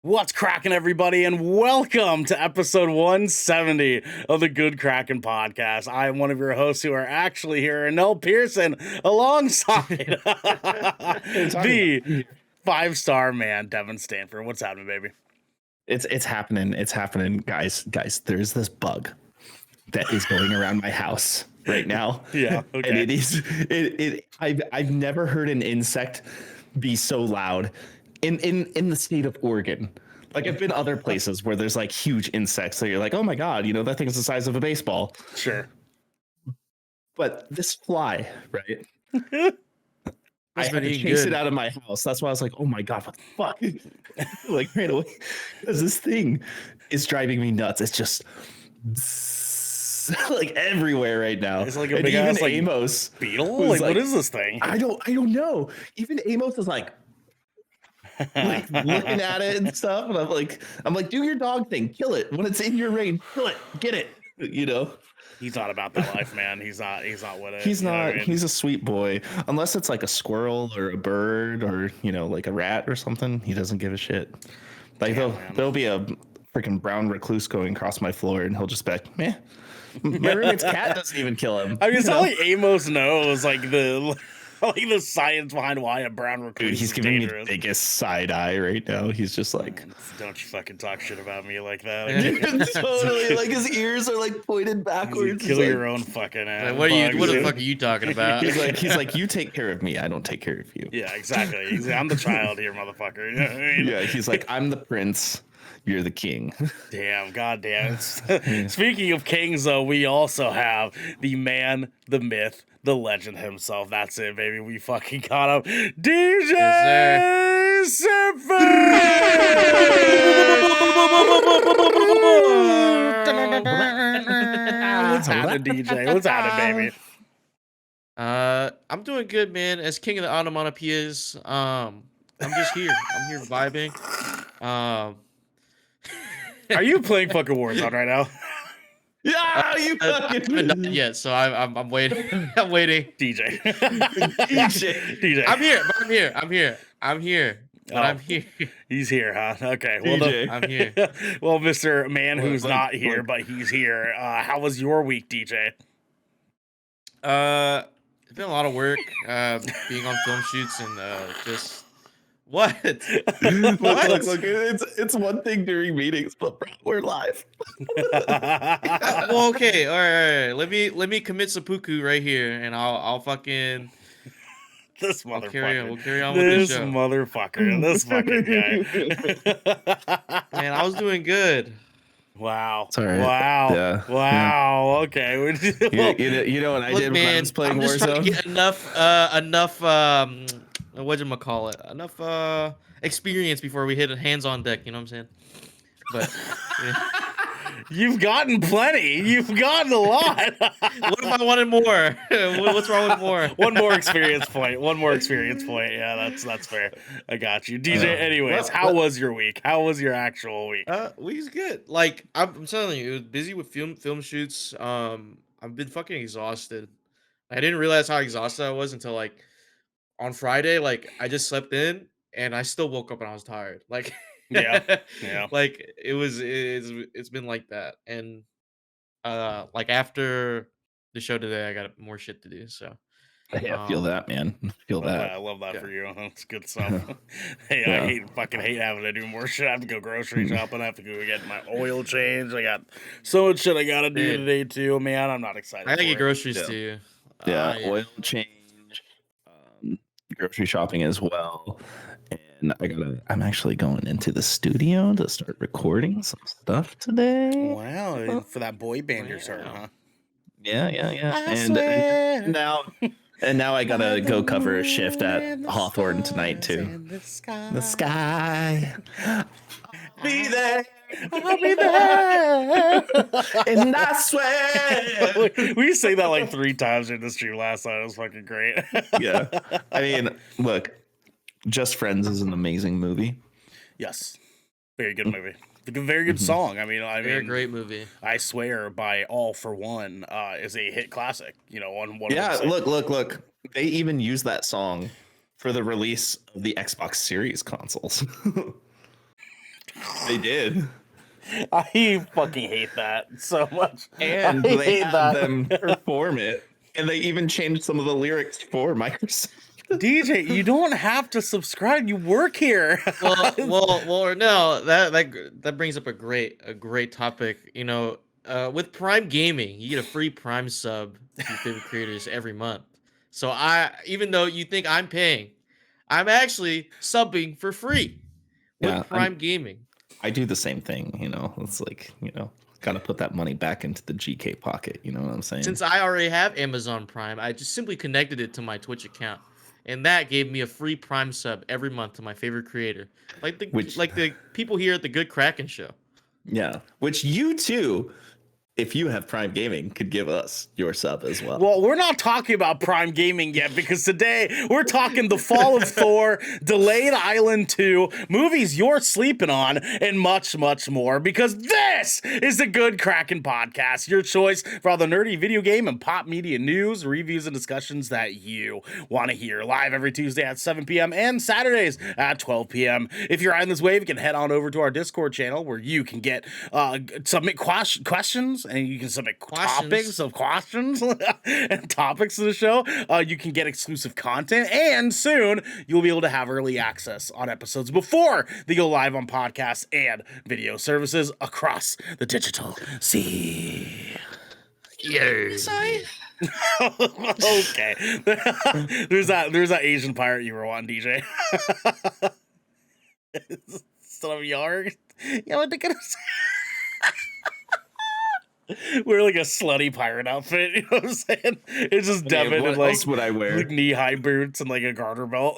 What's cracking, everybody, and welcome to episode 170 of the Good Kraken podcast. I am one of your hosts who are actually here, Nell Pearson, alongside the five-star man, Devin Stanford. What's happening, baby? It's happening. It's happening, guys. There's this bug that is going around my house right now. Yeah, okay. And it is I've never heard an insect be so loud in the state of Oregon. Like, I've been other places where there's like huge insects that you're like, oh my god, that thing's the size of a baseball. Sure. But this fly, right? I had to chase it out of my house. That's why I was like, oh my god, what the fuck? Like, right away, because this thing is driving me nuts. It's just like everywhere right now. It's like a big ass like Amos beetle. Like, what is this thing? I don't know. Even Amos is like looking at it and stuff, and I'm like, do your dog thing, kill it when it's in your range, kill it, get it. He's not about that life, man. He's not with it. He's not. He's a sweet boy. Unless it's like a squirrel or a bird or like a rat or something, he doesn't give a shit. Like, there'll be a freaking brown recluse going across my floor, and he'll just be like, meh. My roommate's cat doesn't even kill him. I mean, it's not like Amos knows like the science behind why a brown recluse. Dude, he's giving me the biggest side eye right now. He's just like, don't you fucking talk shit about me like that. Totally. Like, his ears are like pointed backwards. Kill your own fucking ass. What the fuck are you talking about? He's like, you take care of me, I don't take care of you. Yeah, exactly. He's like, I'm the child here, motherfucker. You know what I mean? Yeah, he's like, I'm the prince, you're the king. Damn, goddamn. Speaking of kings, though, we also have the man, the myth, the legend himself. That's it, baby. We fucking got him. DJ Surfer! What's happening, DJ? What's happening, baby? I'm doing good, man. As king of the onomatopoeias, I'm just here. I'm here vibing. Are you playing fucking Warzone right now? Yeah, you I haven't done it yet, so I'm waiting. I'm waiting. DJ. DJ. I'm here. I'm here. He's here, huh? Okay. DJ. I'm here. Well, Mr. Man who's not here, but he's here. How was your week, DJ? It's been a lot of work, being on film shoots and just what? Look, it's one thing during meetings, but bro, we're live. Well, okay, all right. Let me commit seppuku right here, and I'll fucking this motherfucker. We'll carry on with this show. Motherfucker. This fucking guy. Man, I was doing good. Wow. Sorry. Wow. Yeah. Wow. Yeah. Okay. You know what I did when I was playing I'm just Warzone? trying to get enough enough experience before we hit hands on deck, you know what I'm saying? But yeah. You've gotten plenty. You've gotten a lot. What if I wanted more? What's wrong with more? One more experience point. Yeah, that's fair. I got you. DJ, anyways, how was your week? How was your actual week? Week's good. Like, I'm telling you, it was busy with film shoots. I've been fucking exhausted. I didn't realize how exhausted I was until like on Friday. Like, I just slept in and I still woke up and I was tired. Like, yeah. Like, it's been like that. And like after the show today, I got more shit to do. So Yeah, I feel that, man. I love that for you. That's good stuff. Hey, I fucking hate having to do more shit. I have to go grocery shopping. I have to go get my oil change. I got so much shit I gotta do today too, man. I'm not excited. I gotta get groceries too. Yeah, oil change, grocery shopping as well. And I'm actually going into the studio to start recording some stuff today. Wow, for that boy band you're starting, huh? Yeah. And now I gotta go cover a shift at Hawthorne tonight too. The sky. Be there. I'll be there. And I swear. We say that like 3 times in the stream last night. It was fucking great. Yeah. I mean, look, Just Friends is an amazing movie. Yes. Very good movie. A very good song. I mean, very great movie. I Swear by All For One is a hit classic. One. Yeah, look. They even use that song for the release of the Xbox Series consoles. They did. I fucking hate that so much. And I they hate had that. them perform it. And they even changed some of the lyrics for Microsoft. DJ, you don't have to subscribe. You work here. Well. No, that brings up a great topic. With Prime Gaming, you get a free Prime sub to your favorite creators every month. So even though you think I'm paying, I'm actually subbing for free Yeah, with Prime Gaming. I do the same thing, It's like, gotta put that money back into the GK pocket, you know what I'm saying? Since I already have Amazon Prime, I just simply connected it to my Twitch account, and that gave me a free Prime sub every month to my favorite creator, Which, like the people here at the Good Kraken Show. yeah, which you too, if you have Prime Gaming, could give us your sub as well. Well, we're not talking about Prime Gaming yet because today we're talking The Fall of Thor, Delayed Island 2, movies you're sleeping on, and much, much more because this is the Good Kraken Podcast, your choice for all the nerdy video game and pop media news, reviews, and discussions that you want to hear. Live every Tuesday at 7 p.m. and Saturdays at 12 p.m. If you're on this wave, you can head on over to our Discord channel where you can get submit questions and you can submit topics of questions and topics to the show. You can get exclusive content, and soon you'll be able to have early access on episodes before they go live on podcasts and video services across the digital sea. Yes. Okay. there's that Asian pirate you were wanting, DJ. Son of a yarg. Yeah, what they gonna say? We're like a slutty pirate outfit, you know what I'm saying? It's just Devin what in like, else would I wear? like knee-high boots and like a garter belt.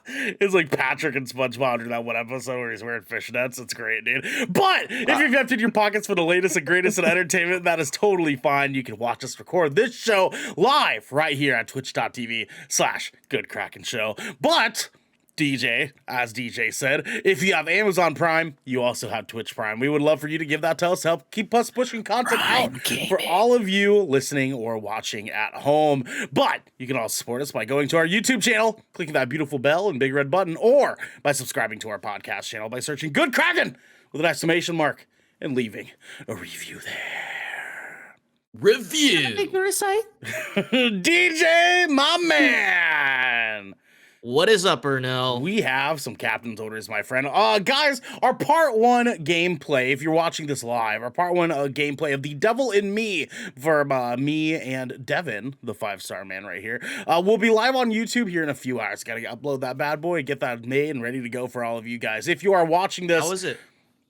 It's like Patrick and SpongeBob in that one episode where he's wearing fishnets. It's great, dude. But if you've emptied your pockets for the latest and greatest in entertainment, that is totally fine. You can watch us record this show live right here at twitch.tv/Good Kraken Show. But DJ, as DJ said, if you have Amazon Prime, you also have Twitch Prime. We would love for you to give that to us to help keep us pushing content out for all of you listening or watching at home. But you can also support us by going to our YouTube channel, clicking that beautiful bell and big red button, or by subscribing to our podcast channel by searching Good Kraken with an exclamation mark and leaving a review there. Review. DJ, my man. What is up, Ernell? We have some captain's orders, my friend. Guys, our part 1 gameplay, if you're watching this live, our part 1 gameplay of The Devil in Me for me and Devin, the 5-star man right here, will be live on YouTube here in a few hours. Gotta upload that bad boy, get that made and ready to go for all of you guys. If you are watching this... How is it?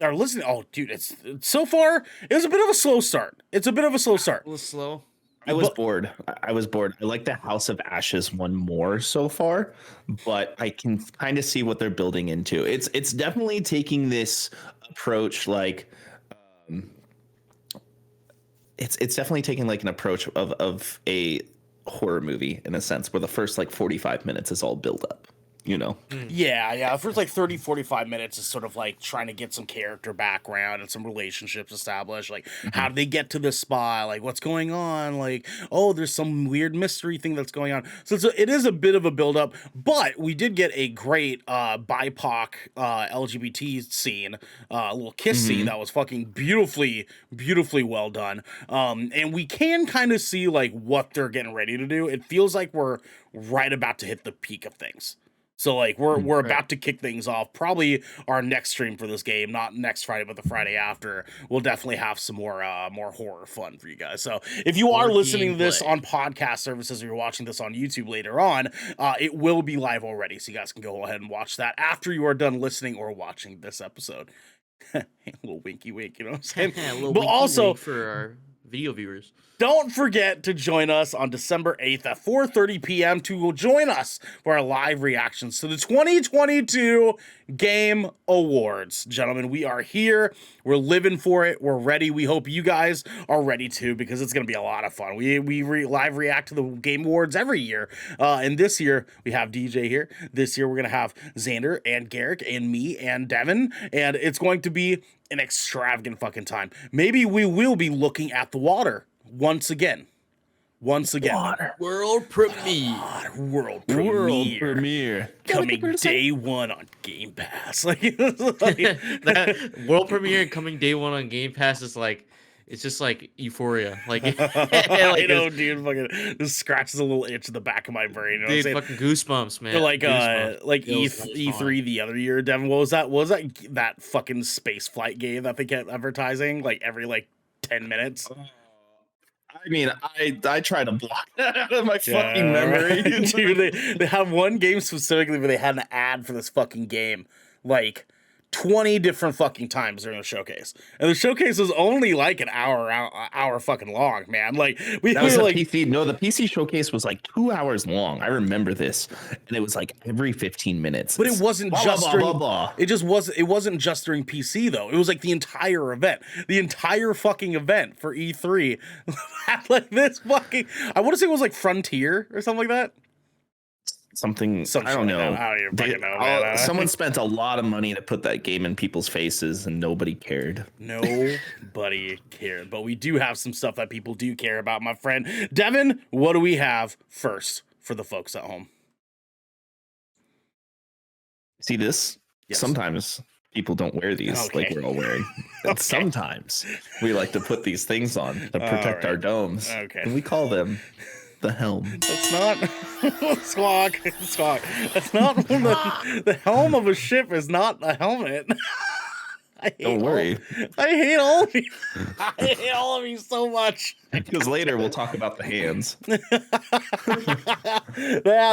Or listening... Oh, dude, it's so far, it was a bit of a slow start. It's a bit of a slow start. A little slow. I was bored. I like the House of Ashes one more so far, but I can kind of see what they're building into. It's definitely taking this approach like it's definitely taking like an approach of a horror movie in a sense where the first like 45 minutes is all build up. Yeah. The first like 30, 45 minutes is sort of like trying to get some character background and some relationships established. Like, how do they get to this spot? Like, what's going on? Like, oh, there's some weird mystery thing that's going on. So it is a bit of a build-up, but we did get a great BIPOC LGBT scene, a little kiss scene that was fucking beautifully well done. And we can kind of see like what they're getting ready to do. It feels like we're right about to hit the peak of things. So like we're about to kick things off. Probably our next stream for this game, not next Friday, but the Friday after, we'll definitely have some more horror fun for you guys. So if you are listening to this on podcast services or you're watching this on YouTube later on, it will be live already. So you guys can go ahead and watch that after you are done listening or watching this episode. A little winky wink, you know what I'm saying? A little but also for our video viewers. Don't forget to join us on December 8th at 4:30 p.m. to join us for our live reactions to the 2022 Game Awards. Gentlemen, we are here. We're living for it. We're ready. We hope you guys are ready too, because it's going to be a lot of fun. We live react to the Game Awards every year. And this year, we have DJ here. This year, we're going to have Xander and Garrick and me and Devin. And it's going to be an extravagant fucking time. Maybe we will be looking at the water once again. once again, Water. World premiere. world World premiere premiere. coming day one on Game Pass. Like, That world premiere and coming day one on Game Pass is like, it's just like euphoria. Like, I know, dude. Fucking this scratches a little itch in the back of my brain. You know dude, what I'm saying? fucking goosebumps, man. Like Goosebumps. like Feels so E3 the other year, Devin. What was that? What was that fucking space flight game that they kept advertising like every like 10 minutes? I mean, I try to block that out of my fucking memory. Dude, they have one game specifically where they had an ad for this fucking game like 20 different fucking times during the showcase. And the showcase was only like an hour fucking long, man. Like we That was were a like PC. No, the PC showcase was like 2 hours long. I remember this, and it was like every 15 minutes. but it wasn't Blah, just blah, during, blah, blah, blah. it wasn't just during PC though. It was like the entire event. The entire fucking event for E3 had like this fucking, I want to say it was like Frontier or something like that. Something Some I don't shit like know. that. I don't even fucking know, man. Someone spent a lot of money to put that game in people's faces, and nobody cared. Nobody cared, but we do have some stuff that people do care about, my friend. Devin, what do we have first for the folks at home? See this? Yes. Sometimes people don't wear these like Okay. we're all wearing. And Okay. sometimes we like to put these things on to protect our right. domes. Okay. And we call them the helm. That's not squawk. That's not the helm of a ship is not a helmet. I hate Don't worry. I hate all of you. I hate all of you so much. Because later we'll talk about the hands. Yeah,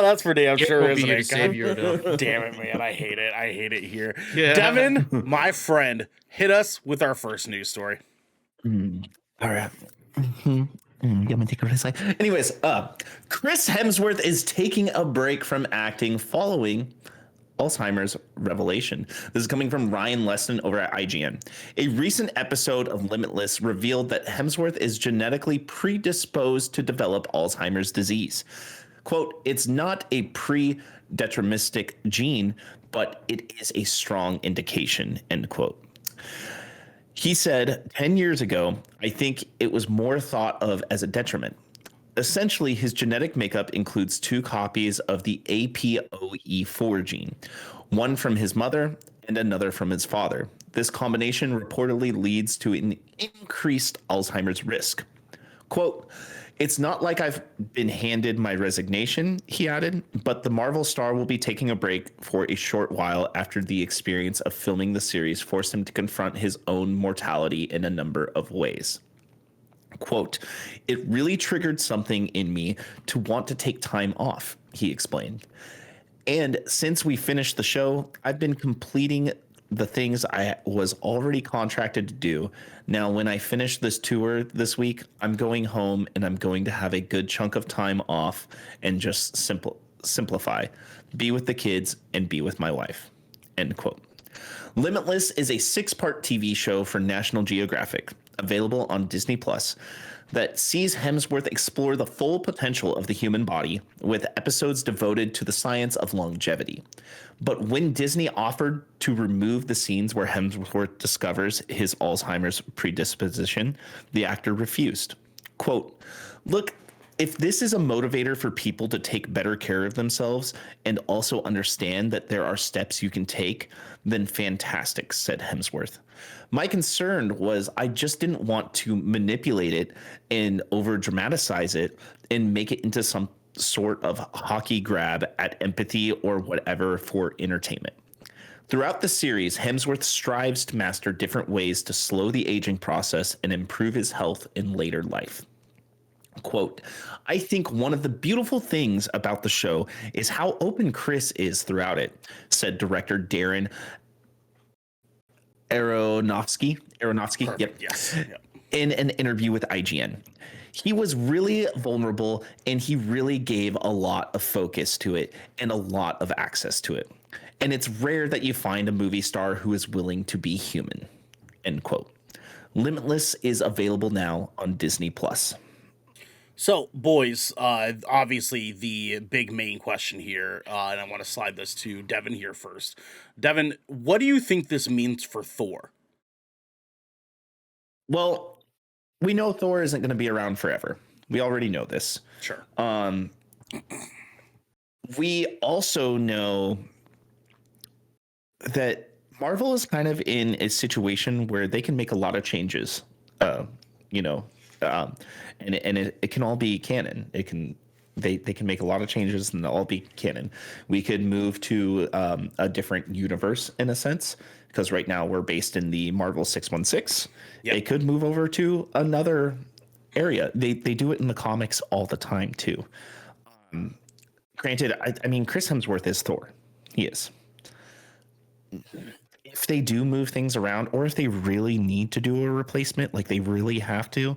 that's for damn It sure, won't be isn't here it? to save you, though. Damn it, man. I hate it. I hate it here. Yeah. Devin, my friend, hit us with our first news story. All right. Get my ticket aside. Anyways, Chris Hemsworth is taking a break from acting following Alzheimer's revelation. This is coming from Ryan Leston over at IGN. A recent episode of Limitless revealed that Hemsworth is genetically predisposed to develop Alzheimer's disease. Quote, it's not a pre-deterministic gene, but it is a strong indication, end quote. He said, 10 years ago, I think it was more thought of as a detriment. Essentially, his genetic makeup includes 2 copies of the APOE4 gene, one from his mother and another from his father. This combination reportedly leads to an increased Alzheimer's risk. Quote, it's not like I've been handed my resignation, he added, but the Marvel star will be taking a break for a short while after the experience of filming the series forced him to confront his own mortality in a number of ways. Quote, it really triggered something in me to want to take time off, he explained. And since we finished the show, I've been completing the things I was already contracted to do. Now, when I finish this tour this week, I'm going home and I'm going to have a good chunk of time off and just simplify, be with the kids and be with my wife, end quote. Limitless is a 6-part TV show for National Geographic, available on Disney Plus, that sees Hemsworth explore the full potential of the human body with episodes devoted to the science of longevity. But when Disney offered to remove the scenes where Hemsworth discovers his Alzheimer's predisposition, the actor refused. Quote, look, if this is a motivator for people to take better care of themselves and also understand that there are steps you can take, then fantastic, said Hemsworth. My concern was I just didn't want to manipulate it and over dramatize it and make it into some sort of hockey grab at empathy or whatever for entertainment. Throughout the series, Hemsworth strives to master different ways to slow the aging process and improve his health in later life. Quote, I think one of the beautiful things about the show is how open Chris is throughout it, said director Darren Aronofsky. Yep. Yes. Yep. In an interview with IGN. He was really vulnerable and he really gave a lot of focus to it and a lot of access to it. And it's rare that you find a movie star who is willing to be human, end quote. Limitless is available now on Disney Plus. So, boys, obviously the big main question here, and I want to slide this to Devin here first. Devin, what do you think this means for Thor? Well, we know Thor isn't going to be around forever. We already know this. Sure. Um, we also know that Marvel is kind of in a situation where they can make a lot of changes. Uh, you know, um, and it can all be canon. It can they can make a lot of changes and they'll all be canon. We could move to a different universe in a sense because right now we're based in the Marvel 616. Yep. They could move over to another area. They do it in the comics all the time too. Granted, I mean Chris Hemsworth is Thor. He is. If they do move things around, or if they really need to do a replacement, like they really have to,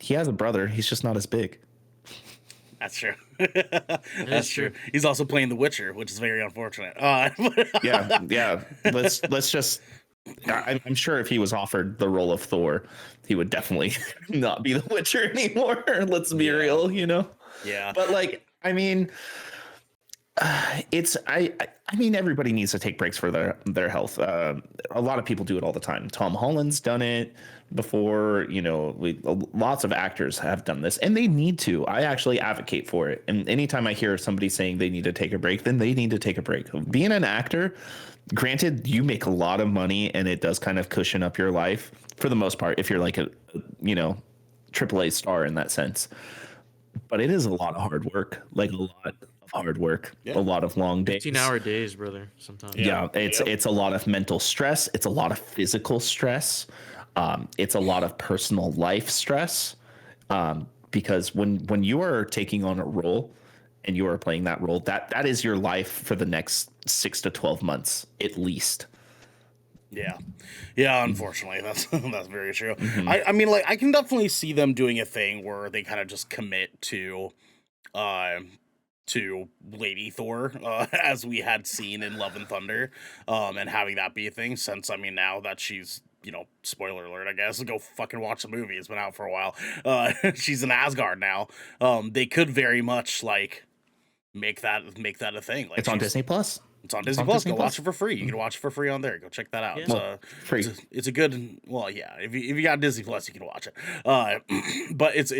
he has a brother. He's just not as big. That's true. It That's is true. true. He's also playing The Witcher, which is very unfortunate. Yeah. Let's just. I'm sure if he was offered the role of Thor, he would definitely not be the Witcher anymore. Let's be Yeah. real, you know. Yeah. But like, I mean, it's I mean everybody needs to take breaks for their health. A lot of people do it all the time. Tom Holland's done it before. You know, lots of actors have done this, and they need to. I actually advocate for it. And anytime I hear somebody saying they need to take a break, then they need to take a break. Being an actor, granted, you make a lot of money, and it does kind of cushion up your life for the most part. If you're like a AAA star in that sense, but it is a lot of hard work, like a lot of hard work, Yeah. a lot of long days. 15-hour days, brother. Sometimes. Yeah, it's Yep. it's a lot of mental stress. It's a lot of physical stress. It's a lot of personal life stress. Because when you are taking on a role and you are playing that role, that is your life for the next 6 to 12 months at least. Yeah. Yeah, unfortunately. That's that's very true. Mhm. I mean, like, I can definitely see them doing a thing where they kind of just commit uh to Lady Thor, as we had seen in Love and Thunder, and having that be a thing, since I mean now that she's, spoiler alert, I guess, go fucking watch the movie. It's been out for a while. She's in Asgard now. They could very much like make that a thing. Like It's on Disney Plus. It's on Disney Plus. Disney Go Plus. watch it for free. You can watch it for free on there. Go check that out. Yeah. It's, Well, free. it's a good. Well, yeah. If you got Disney Plus, you can watch it. But it's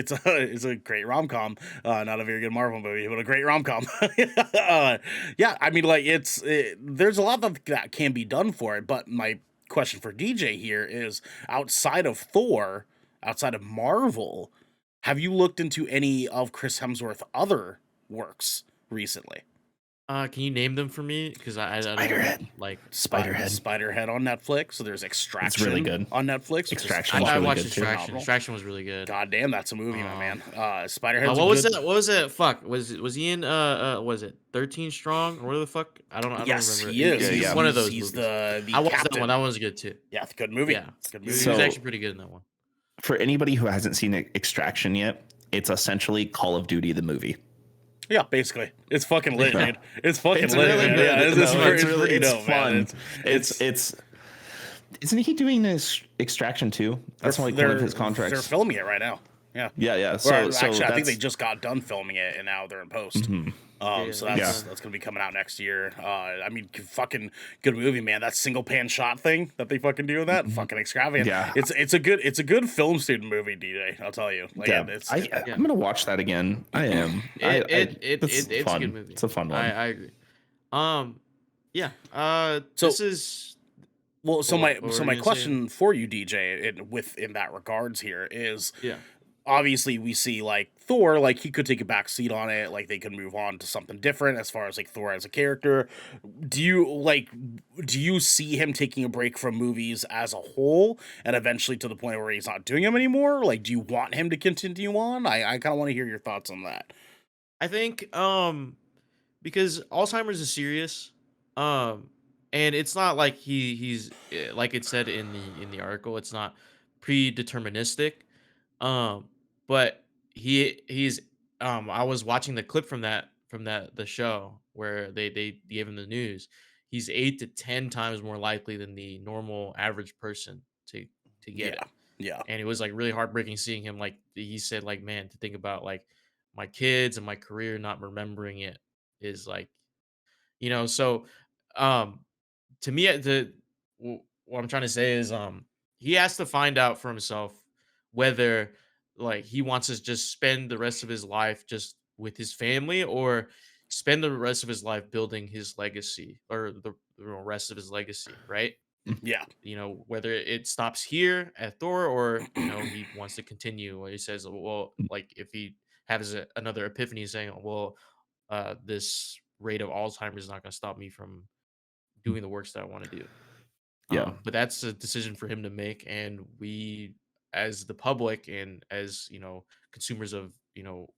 a great rom com. Not a very good Marvel movie, but a great rom com. Yeah. I mean, like there's a lot that can be done for it. But my question for DJ here is: outside of Thor, outside of Marvel, have you looked into any of Chris Hemsworth's other works recently? Can you name them for me? Because I don't Spiderhead. like. Spiderhead. Spiderhead on Netflix. So there's Extraction. really good. On Netflix. which is Extraction. I really watched good too. Extraction. Phenomenal. Extraction was really good. God damn, that's a movie, my man. Spiderhead's What a was good- that? What was it? Fuck. Was he in was it 13 Strong? Or what the fuck? I don't Yes, remember. he is. Yeah, he's, yeah. one of those He's movies. the I watched captain. that one. That one was good too. Yeah, it's a good movie. Yeah. It's a good He movie. was So- actually pretty good in that one. For anybody who hasn't seen Extraction yet, it's essentially Call of Duty the movie. Yeah, basically. It's fucking lit, dude. It's fucking It's lit. really man. good. Yeah, No, it's pretty it's dope, fun. man. It's isn't he doing this Extraction too? That's like one of his contracts. They're filming it right now. Yeah. Yeah. Or So actually, I think they that's- just got done filming it, and now they're in post. Mhm. So Yeah. that's gonna be coming out next year. I mean, fucking good movie, man. That single pan shot thing that they fucking do with that, fucking extravagant. Yeah. It's a good film student movie, DJ. I'll tell you. Like, Yeah, it's I'm gonna watch that again. I am. It's fun. a good movie. It's a fun one. I agree. Yeah. So- This is well. So What were my you gonna say? question for you, DJ, in that regards here is yeah. obviously we see like Thor, like he could take a back seat on it, like they could move on to something different as far as like Thor as a character. Do you see him taking a break from movies as a whole and eventually to the point where he's not doing them anymore? Like, do you want him to continue on? I kind of want to hear your thoughts on that. I think because Alzheimer's is serious. And it's not like he's like it said in the article, it's not predeterministic. But he's I was watching the clip from the show where they gave him the news. He's 8 to 10 times more likely than the normal average person to get it. Yeah. And it was like really heartbreaking seeing him, like he said, like, man, to think about like my kids and my career not remembering it is like, so um to me, what I'm trying to say is he has to find out for himself whether like he wants to just spend the rest of his life just with his family, or spend the rest of his life building his legacy, or the rest of his legacy, right? Yeah. Whether it stops here at Thor, or he wants to continue. Where he says, well, like if he has another epiphany, saying, well, this rate of Alzheimer's is not going to stop me from doing the works that I want to do. Yeah. But that's a decision for him to make, and we, as the public, and as consumers of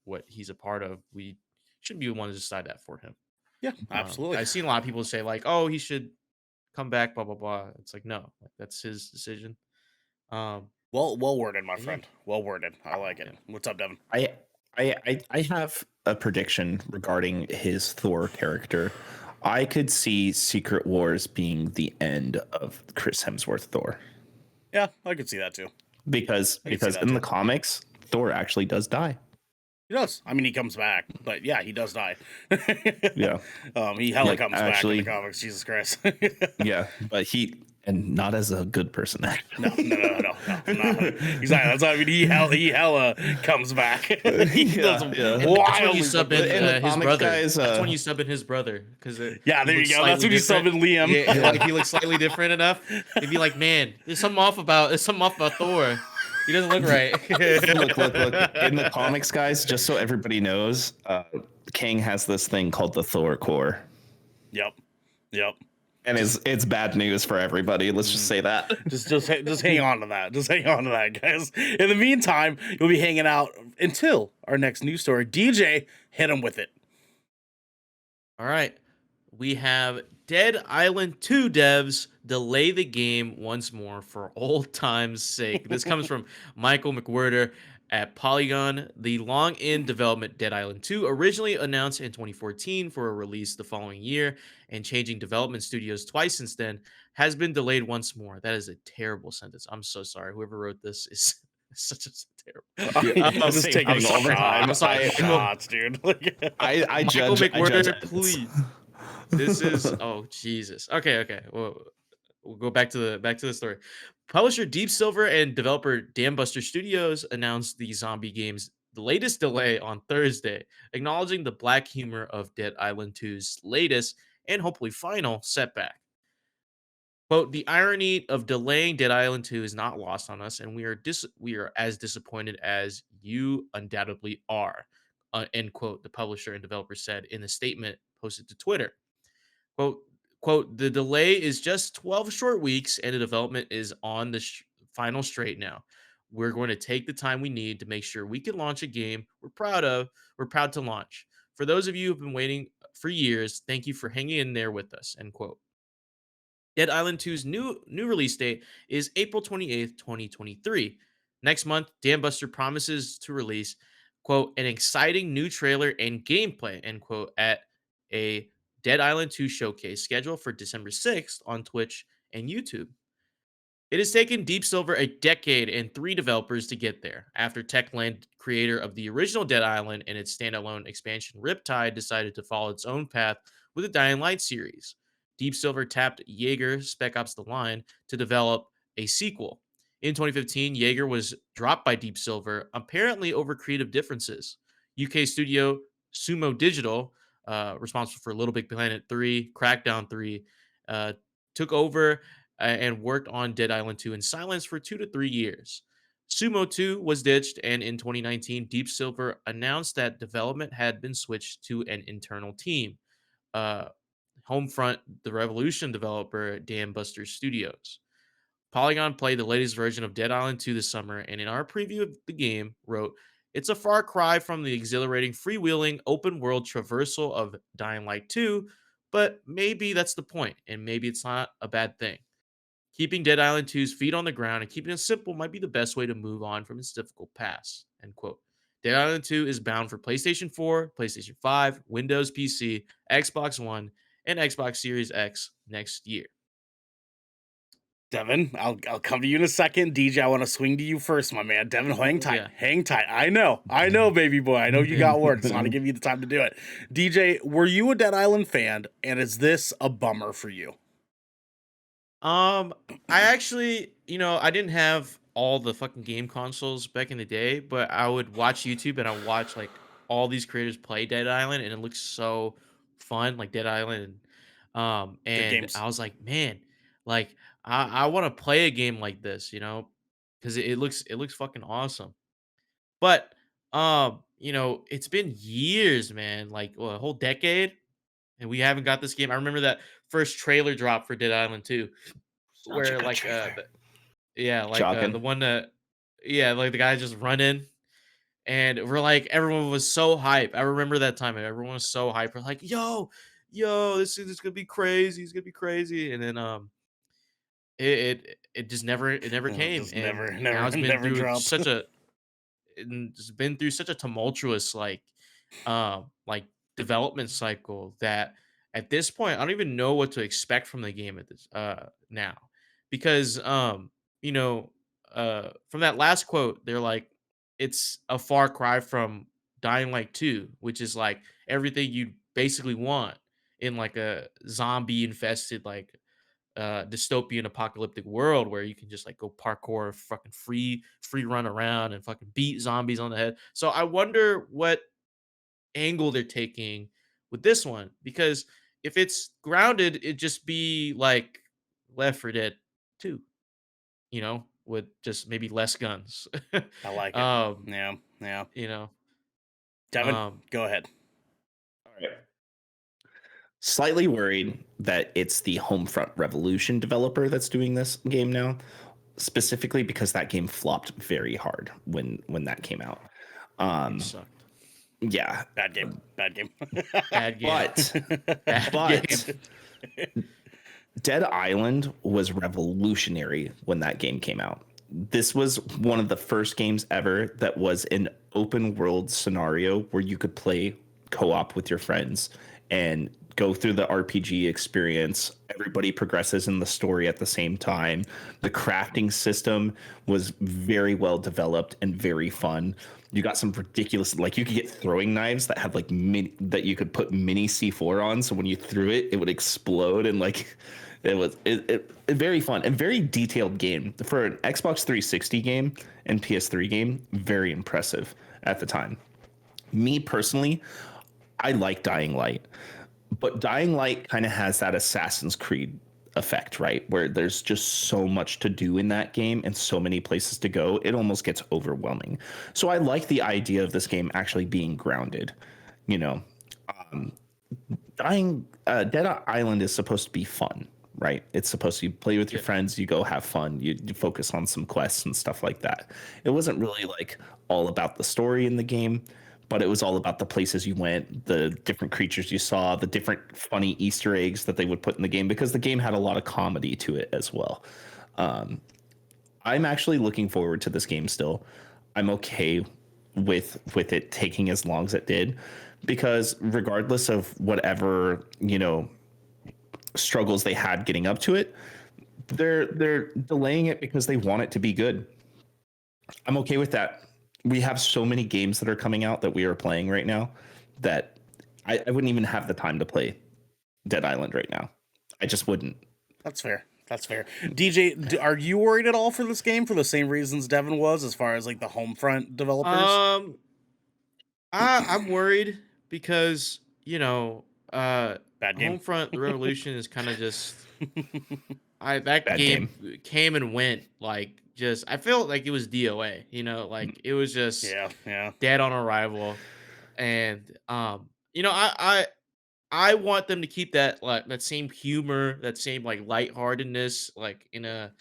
what he's a part of, we should be the one to decide that for him. Yeah, absolutely. I've seen a lot of people say like, "Oh, he should come back," blah blah blah. It's like, no, like, that's his decision. Um, Well worded, my but yeah, friend. Well worded. I like it. yeah. What's up, Devin? I have a prediction regarding his Thor character. I could see Secret Wars being the end of Chris Hemsworth Thor. Yeah, I could see that too. Because that in too. the comics, Thor actually does die. He does. I mean, he comes back, but yeah, he does die. Yeah. He hella Like, comes actually- back in the comics. Jesus Christ. Yeah, but and not as a good person. No. Not. Exactly. That's why I mean. He hella comes back. He does yeah. And that's when wildly. you sub in in the his comics, brother. guys, That's when you sub in his brother, because Yeah, there you go. That's when you sub in Liam. Yeah, like he looks slightly different enough. He'd be like, "Man, there's something off about Thor. He doesn't look right." look. In the comics, guys, just so everybody knows, King has this thing called the Thor core. Yep. And it's bad news for everybody. Let's just say that. Just hang on to that. Just hang on to that, guys. In the meantime, you'll be hanging out until our next news story. DJ, hit him with it. All right. We have Dead Island 2 devs delay the game once more for old time's sake. This comes from Michael McWhirter at Polygon. The long in development Dead Island 2, originally announced in 2014 for a release the following year, and changing development studios twice since then, has been delayed once more. That is a terrible sentence. I'm so sorry. Whoever wrote this is such a terrible. Yeah, I'm just taking all the time. I'm sorry, shots, dude. I Michael judge. McWhirter, please. This is Jesus. Okay. We'll go back to the story. Publisher Deep Silver and developer Dambuster Studios announced the zombie game's latest delay on Thursday, acknowledging the black humor of Dead Island 2's latest and hopefully final setback. Quote, the irony of delaying Dead Island 2 is not lost on us, and we are as disappointed as you undoubtedly are. End quote, the publisher and developer said in a statement posted to Twitter. Quote, the delay is just 12 short weeks and the development is on the final straight now. We're going to take the time we need to make sure we can launch a game we're proud to launch. For those of you who've been waiting for years, thank you for hanging in there with us, end quote. Dead Island 2's new release date is April 28th, 2023. Next month, Dambuster promises to release, quote, an exciting new trailer and gameplay, end quote, at a Dead Island 2 showcase scheduled for December 6th on Twitch and YouTube. It has taken Deep Silver a decade and 3 developers to get there, after Techland, creator of the original Dead Island and its standalone expansion Riptide, decided to follow its own path with the Dying Light series. Deep Silver tapped Jaeger Spec Ops: The Line to develop a sequel. In 2015, Jaeger was dropped by Deep Silver, apparently over creative differences. UK studio Sumo Digital, responsible for Little Big Planet 3, Crackdown 3, took over and worked on Dead Island 2 in silence for 2 to 3 years. Sumo 2 was ditched, and in 2019, Deep Silver announced that development had been switched to an internal team. Homefront, the Revolution developer, Dambuster Studios. Polygon played the latest version of Dead Island 2 this summer, and in our preview of the game, wrote, it's a far cry from the exhilarating freewheeling open world traversal of Dying Light 2, but maybe that's the point, and maybe it's not a bad thing. Keeping Dead Island 2's feet on the ground and keeping it simple might be the best way to move on from its difficult past, end quote. Dead Island 2 is bound for PlayStation 4, PlayStation 5, Windows PC, Xbox One, and Xbox Series X next year. Devin, I'll come to you in a second. DJ, I want to swing to you first, my man. Devin, hang tight. Yeah. Hang tight. I know, baby boy. I know you got work, so I want to give you the time to do it. DJ, were you a Dead Island fan, and is this a bummer for you? I actually, I didn't have all the fucking game consoles back in the day, but I would watch YouTube and I watch like all these creators play Dead Island, and it looks so fun, like Dead Island. Good And games. I was like, man, like I want to play a game like this, because it looks fucking awesome. But it's been years, man, like a whole decade, and we haven't got this game. I remember that first trailer drop for Dead Island 2, Such a where good like trailer. yeah, like, Shocking. the one that yeah, like, the guy just running, and we're like everyone was so hype. I remember that time, and everyone was so hype. We're like, yo, this is gonna be crazy, it's gonna be crazy," and then, it just never came, Just never, and now never, it's been never through dropped. such a and it's been through such a tumultuous like development cycle that at this point I don't even know what to expect from the game at this now because you know from that last quote they're like it's a far cry from Dying Light 2, which is like everything you basically want in like a zombie infested like dystopian apocalyptic world where you can just like go parkour, fucking free run around and fucking beat zombies on the head. So I wonder what angle they're taking with this one because if it's grounded, it'd just be like Left 4 Dead 2, with just maybe less guns. I like it. um, Yeah, yeah. you know, Devin, um, go ahead. All right. Slightly worried that it's the Homefront Revolution developer that's doing this game now, specifically because that game flopped very hard when that came out. it Um, sucked. yeah, Bad game. Bad game. Bad game. but Bad but game. Dead Island was revolutionary when that game came out. This was one of the first games ever that was an open world scenario where you could play co-op with your friends and go through the RPG experience. Everybody progresses in the story at the same time. The crafting system was very well developed and very fun. You got some ridiculous, like you could get throwing knives that had like that you could put mini C4 on, so when you threw it, it would explode and like it very fun and very detailed game for an Xbox 360 game and PS3 game. Very impressive at the time. Me personally, I like Dying Light, but Dying Light kind of has that Assassin's Creed effect, right? Where there's just so much to do in that game and so many places to go, it almost gets overwhelming. So I like the idea of this game actually being grounded. You know, Dead Island is supposed to be fun, right? It's supposed to play with your Yeah. friends, you go have fun, you focus on some quests and stuff like that. It wasn't really like all about the story in the game, but it was all about the places you went, the different creatures you saw, the different funny Easter eggs that they would put in the game because the game had a lot of comedy to it as well. I'm actually looking forward to this game still. I'm okay with it taking as long as it did because regardless of whatever, struggles they had getting up to it, they're delaying it because they want it to be good. I'm okay with that. We have so many games that are coming out that we are playing right now that I wouldn't even have the time to play Dead Island right now. I just wouldn't. That's fair. That's fair. DJ, are you worried at all for this game for the same reasons Devin was, as far as like the Homefront developers? Um, I'm worried because, Bad game. Homefront the Revolution is kind of just that Bad game. game came and went like just I felt like it was DOA, like it was just Yeah, yeah. dead on arrival. And I want them to keep that like that same humor, that same like lightheartedness, like in a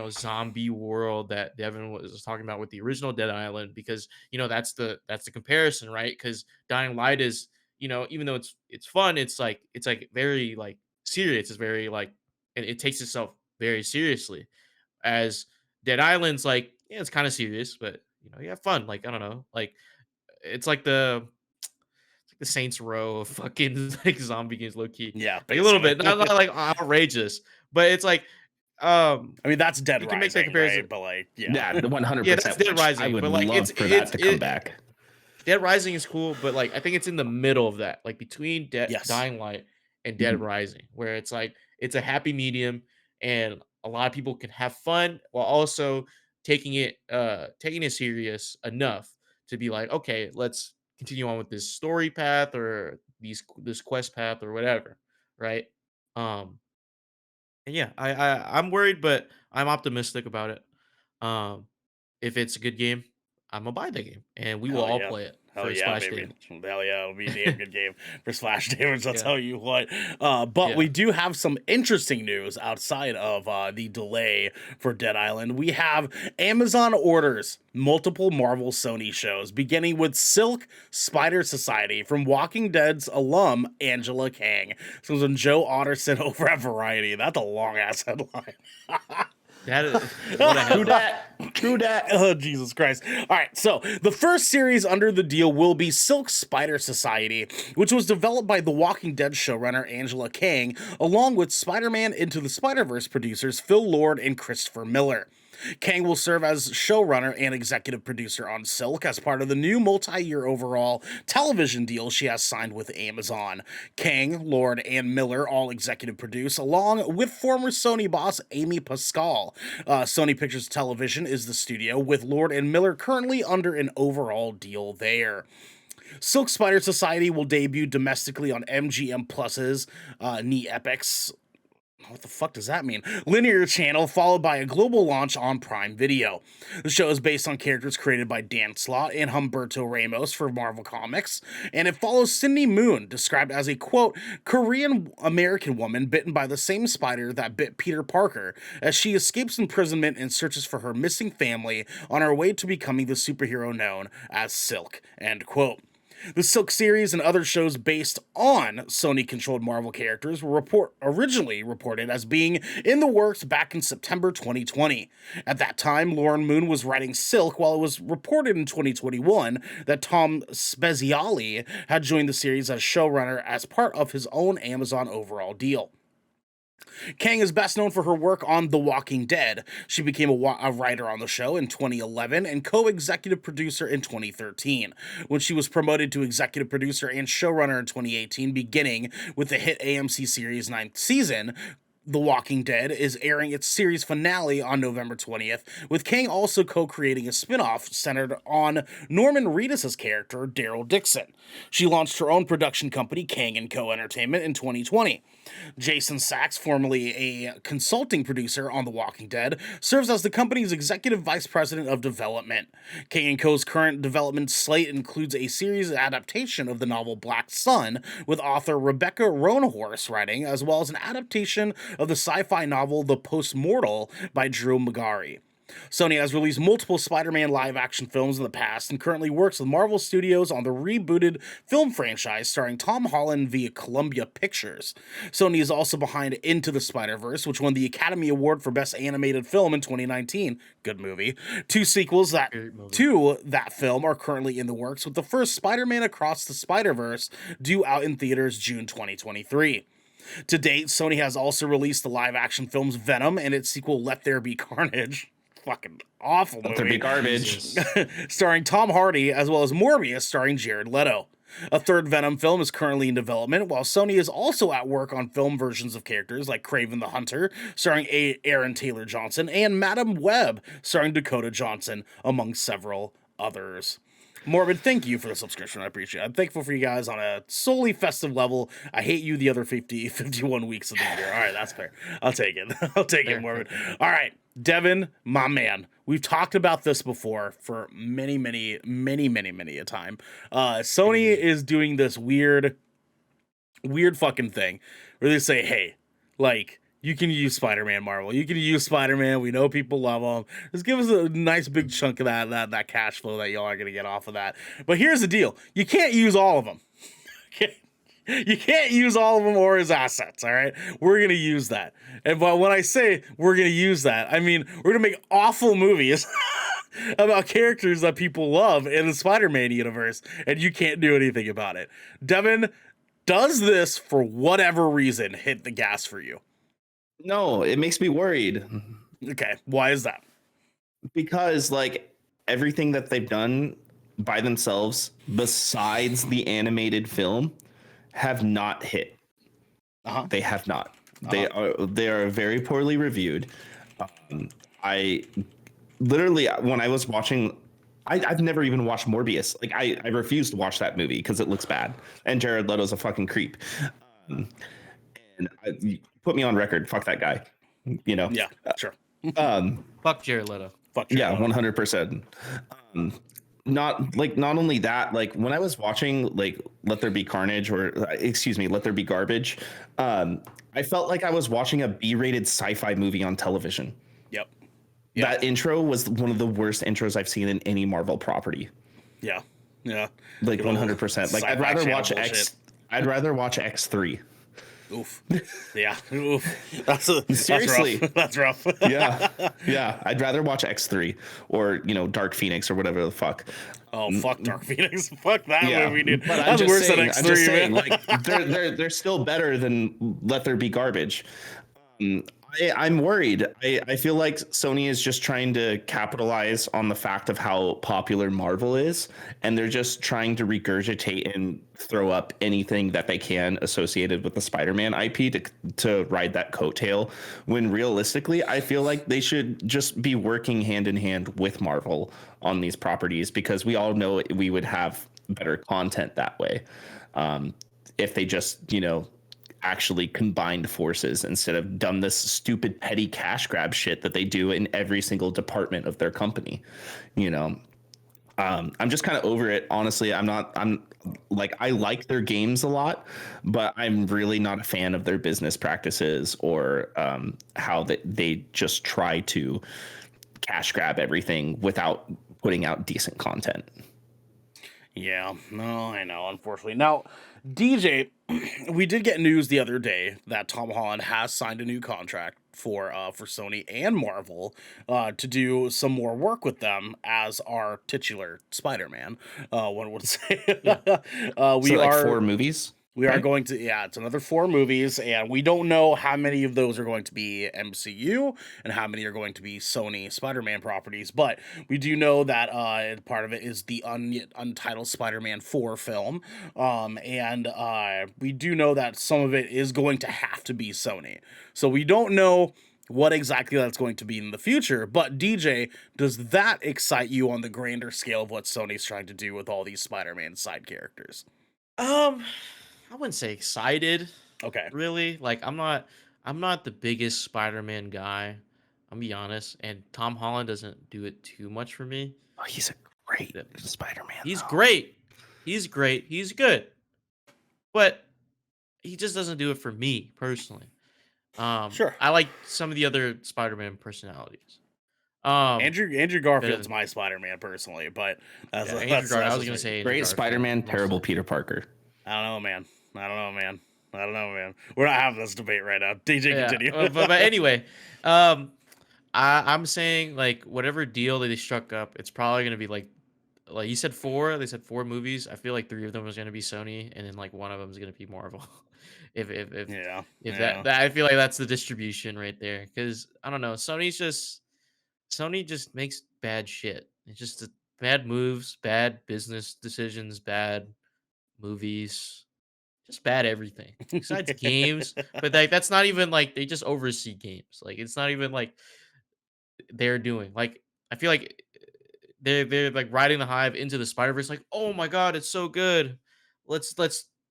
zombie world that Devin was talking about with the original Dead Island, because that's the comparison, right? Because Dying Light is even though it's fun, it's like very like serious. It's very like and it takes itself very seriously. As Dead Island's like yeah, it's kind of serious, but you have fun. Like I don't know, like it's like the Saints Row of fucking like zombie games, low key. Yeah, Like a little basically. bit, not like outrageous, but it's like I mean, that's Dead you can make that Rising, comparison. right? But like, Yeah, the Yeah, that's 100%, Dead which I Rising, would but like love for that to come back. Dead Rising is cool, but like I think it's in the middle of that, like between yes. Dying Light and Dead Mhm. Rising, where it's like it's a happy medium, and a lot of people can have fun while also taking it serious enough to be like, okay, let's continue on with this story path or this quest path or whatever, right? Um, and yeah, I'm worried, but I'm optimistic about it. Um, if it's a good game, I'm gonna buy the game, and we will Hell all yeah. play it Hell for yeah, splash baby. damage. Hell yeah, it'll be a damn good game for splash damage, I'll Yeah, tell you what. But we yeah. do have some interesting news outside of the delay for Dead Island. We have Amazon orders multiple Marvel Sony shows, beginning with Silk Spider Society from Walking Dead's alum Angela Kang. This was on Joe Otterson over at Variety. That's a long ass headline. That is what a True headline. that. True that. Oh, Jesus Christ. All right, so the first series under the deal will be Silk Spider Society, which was developed by The Walking Dead showrunner Angela Kang, along with Spider Man Into the Spider Verse producers Phil Lord and Christopher Miller. Kang will serve as showrunner and executive producer on Silk as part of the new multi-year overall television deal she has signed with Amazon. Kang, Lord, and Miller all executive produce, along with former Sony boss Amy Pascal. Sony Pictures Television is the studio, with Lord and Miller currently under an overall deal there. Silk Spider Society will debut domestically on MGM Plus's Knee Epics. What the fuck does that mean? Linear channel, followed by a global launch on Prime Video. The show is based on characters created by Dan Slott and Humberto Ramos for Marvel Comics, and it follows Cindy Moon, described as a, quote, Korean-American woman bitten by the same spider that bit Peter Parker, as she escapes imprisonment and searches for her missing family on her way to becoming the superhero known as Silk, end quote. The Silk series and other shows based on Sony-controlled Marvel characters were originally reported as being in the works back in September 2020. At that time, Lauren Moon was writing Silk, while it was reported in 2021 that Tom Spezialy had joined the series as showrunner as part of his own Amazon overall deal. Kang is best known for her work on The Walking Dead. She became a writer on the show in 2011 and co-executive producer in 2013, when she was promoted to executive producer and showrunner in 2018, beginning with the hit AMC series 9th season. The Walking Dead is airing its series finale on November 20th, with Kang also co-creating a spin-off centered on Norman Reedus' character, Daryl Dixon. She launched her own production company, Kang & Co. Entertainment, in 2020. Jason Sachs, formerly a consulting producer on The Walking Dead, serves as the company's executive vice president of development. Kang & Co.'s current development slate includes a series adaptation of the novel Black Sun, with author Rebecca Roanhorse writing, as well as an adaptation of the sci-fi novel The Postmortal by Drew Magari. Sony has released multiple Spider-Man live-action films in the past and currently works with Marvel Studios on the rebooted film franchise starring Tom Holland via Columbia Pictures. Sony is also behind Into the Spider-Verse, which won the Academy Award for Best Animated Film in 2019. Good movie. Two sequels to that film are currently in the works, with the first Spider-Man Across the Spider-Verse due out in theaters June 2023. To date, Sony has also released the live-action films Venom and its sequel Let There Be Carnage. Fucking awful movie. Let there be garbage. Starring Tom Hardy, as well as Morbius starring Jared Leto. A third Venom film is currently in development, while Sony is also at work on film versions of characters like Kraven the Hunter, starring Aaron Taylor Johnson, and Madam Web, starring Dakota Johnson, among several others. Morbid, thank you for the subscription. I appreciate it. I'm thankful for you guys on a solely festive level. I hate you the other 51 weeks of the year. All right, that's fair. I'll take it. I'll take it, Morbid. All right, Devin, my man. We've talked about this before for many a time. Sony is doing this weird fucking thing where they say, hey, like, you can use Spider-Man, Marvel. You can use Spider-Man. We know people love him. Just give us a nice big chunk of that cash flow that y'all are going to get off of that. But here's the deal. You can't use all of them. You can't use all of them or his assets, all right? We're going to use that. And but when I say we're going to use that, I mean we're going to make awful movies about characters that people love in the Spider-Man universe, and you can't do anything about it. Devin, does this, for whatever reason, hit the gas for you? No, it makes me worried. Okay, why is that? Because like everything that they've done by themselves besides the animated film have not hit. They have not. They are very poorly reviewed. I literally when I was watching, I've never even watched Morbius. Like I refuse to watch that movie because it looks bad, and Jared Leto's a fucking creep. Um, and you put me on record. Fuck that guy. You know. Yeah, sure. Um, Fuck Jared Leto. Fuck Jared yeah, Leto. 100%. Not only that, like when I was watching like Let There Be Carnage or excuse me, Let There Be Garbage, I felt like I was watching a B-rated sci-fi movie on television. Yep. That intro was one of the worst intros I've seen in any Marvel property. Yeah. Yeah. Like Good old 100%. Like sci-fi I'd rather channel watch bullshit. X. I'd rather watch X3. Oof. Yeah. Oof. That's Seriously. rough. That's rough. Yeah. Yeah. I'd rather watch X3 or, Dark Phoenix or whatever the fuck. Oh, fuck Dark Phoenix. Fuck that Yeah, movie, dude. but That's worse than I'm just X3, saying, man. like they're still better than Let There Be Garbage. I'm worried. I feel like Sony is just trying to capitalize on the fact of how popular Marvel is, and they're just trying to regurgitate and throw up anything that they can associated with the Spider-Man IP to ride that coattail. When realistically, I feel like they should just be working hand in hand with Marvel on these properties because we all know we would have better content that way. If they just, actually combined forces instead of done this stupid petty cash grab shit that they do in every single department of their company. I'm just kind of over it. Honestly, I'm like, I like their games a lot, but I'm really not a fan of their business practices or how they just try to cash grab everything without putting out decent content. Yeah, no, I know, unfortunately. Now, DJ, we did get news the other day that Tom Holland has signed a new contract for Sony and Marvel to do some more work with them as our titular Spider-Man. One would say. Yeah. We So like are 4 movies. we are right? going to, yeah, it's another 4 movies, and we don't know how many of those are going to be MCU and how many are going to be Sony Spider-Man properties, but we do know that part of it is the untitled Spider-Man 4 film, and we do know that some of it is going to have to be Sony. So we don't know what exactly that's going to be in the future, but DJ, does that excite you on the grander scale of what Sony's trying to do with all these Spider-Man side characters? I wouldn't say excited, Okay. really. Like I'm not the biggest Spider-Man guy. I'll be honest, and Tom Holland doesn't do it too much for me. Oh, he's a great Yep. Spider-Man. He's though. great. He's great. He's good. But he just doesn't do it for me personally. Sure. I like some of the other Spider-Man personalities. Um, Andrew better Garfield's than my Spider-Man personally, but that's yeah, Andrew that's Gar. I that's was just gonna me. say Andrew Great Garfield. Spider-Man, Most terrible Peter Parker. I don't know, man. I don't know, man. I don't know, man. We're not having this debate right now. DJ, yeah, continue. but anyway, um, I'm saying like whatever deal that they struck up, it's probably gonna be like you said 4. They said 4 movies. I feel like 3 of them was gonna be Sony, and then like one of them is gonna be Marvel. if Yeah, if yeah. that I feel like that's the distribution right there. Because I don't know, Sony just makes bad shit. It's just bad moves, bad business decisions, bad movies, just bad everything. Besides games, but like that's not even like they just oversee games. Like it's not even like they're doing. Like I feel like they're like riding the hive into the Spider Verse. Like oh my god, it's so good. Let's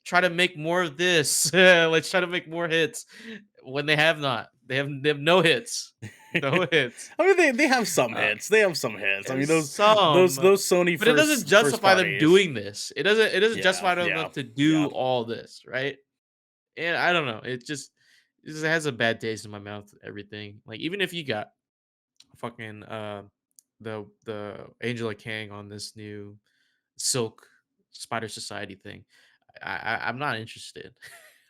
try to make more of this. Let's try to make more hits. When they have not, they have no hits, no hits. I mean, they have some Uh, hits. They have some hits. I mean, and those some, Sony but it doesn't first justify them parties. doing this. It doesn't Yeah, justify them yeah, enough to do yeah. all this, right? And I don't know. It just has a bad taste in my mouth. Everything, like even if you got fucking the Angela Kang on this new Silk Spider Society thing, I'm not interested.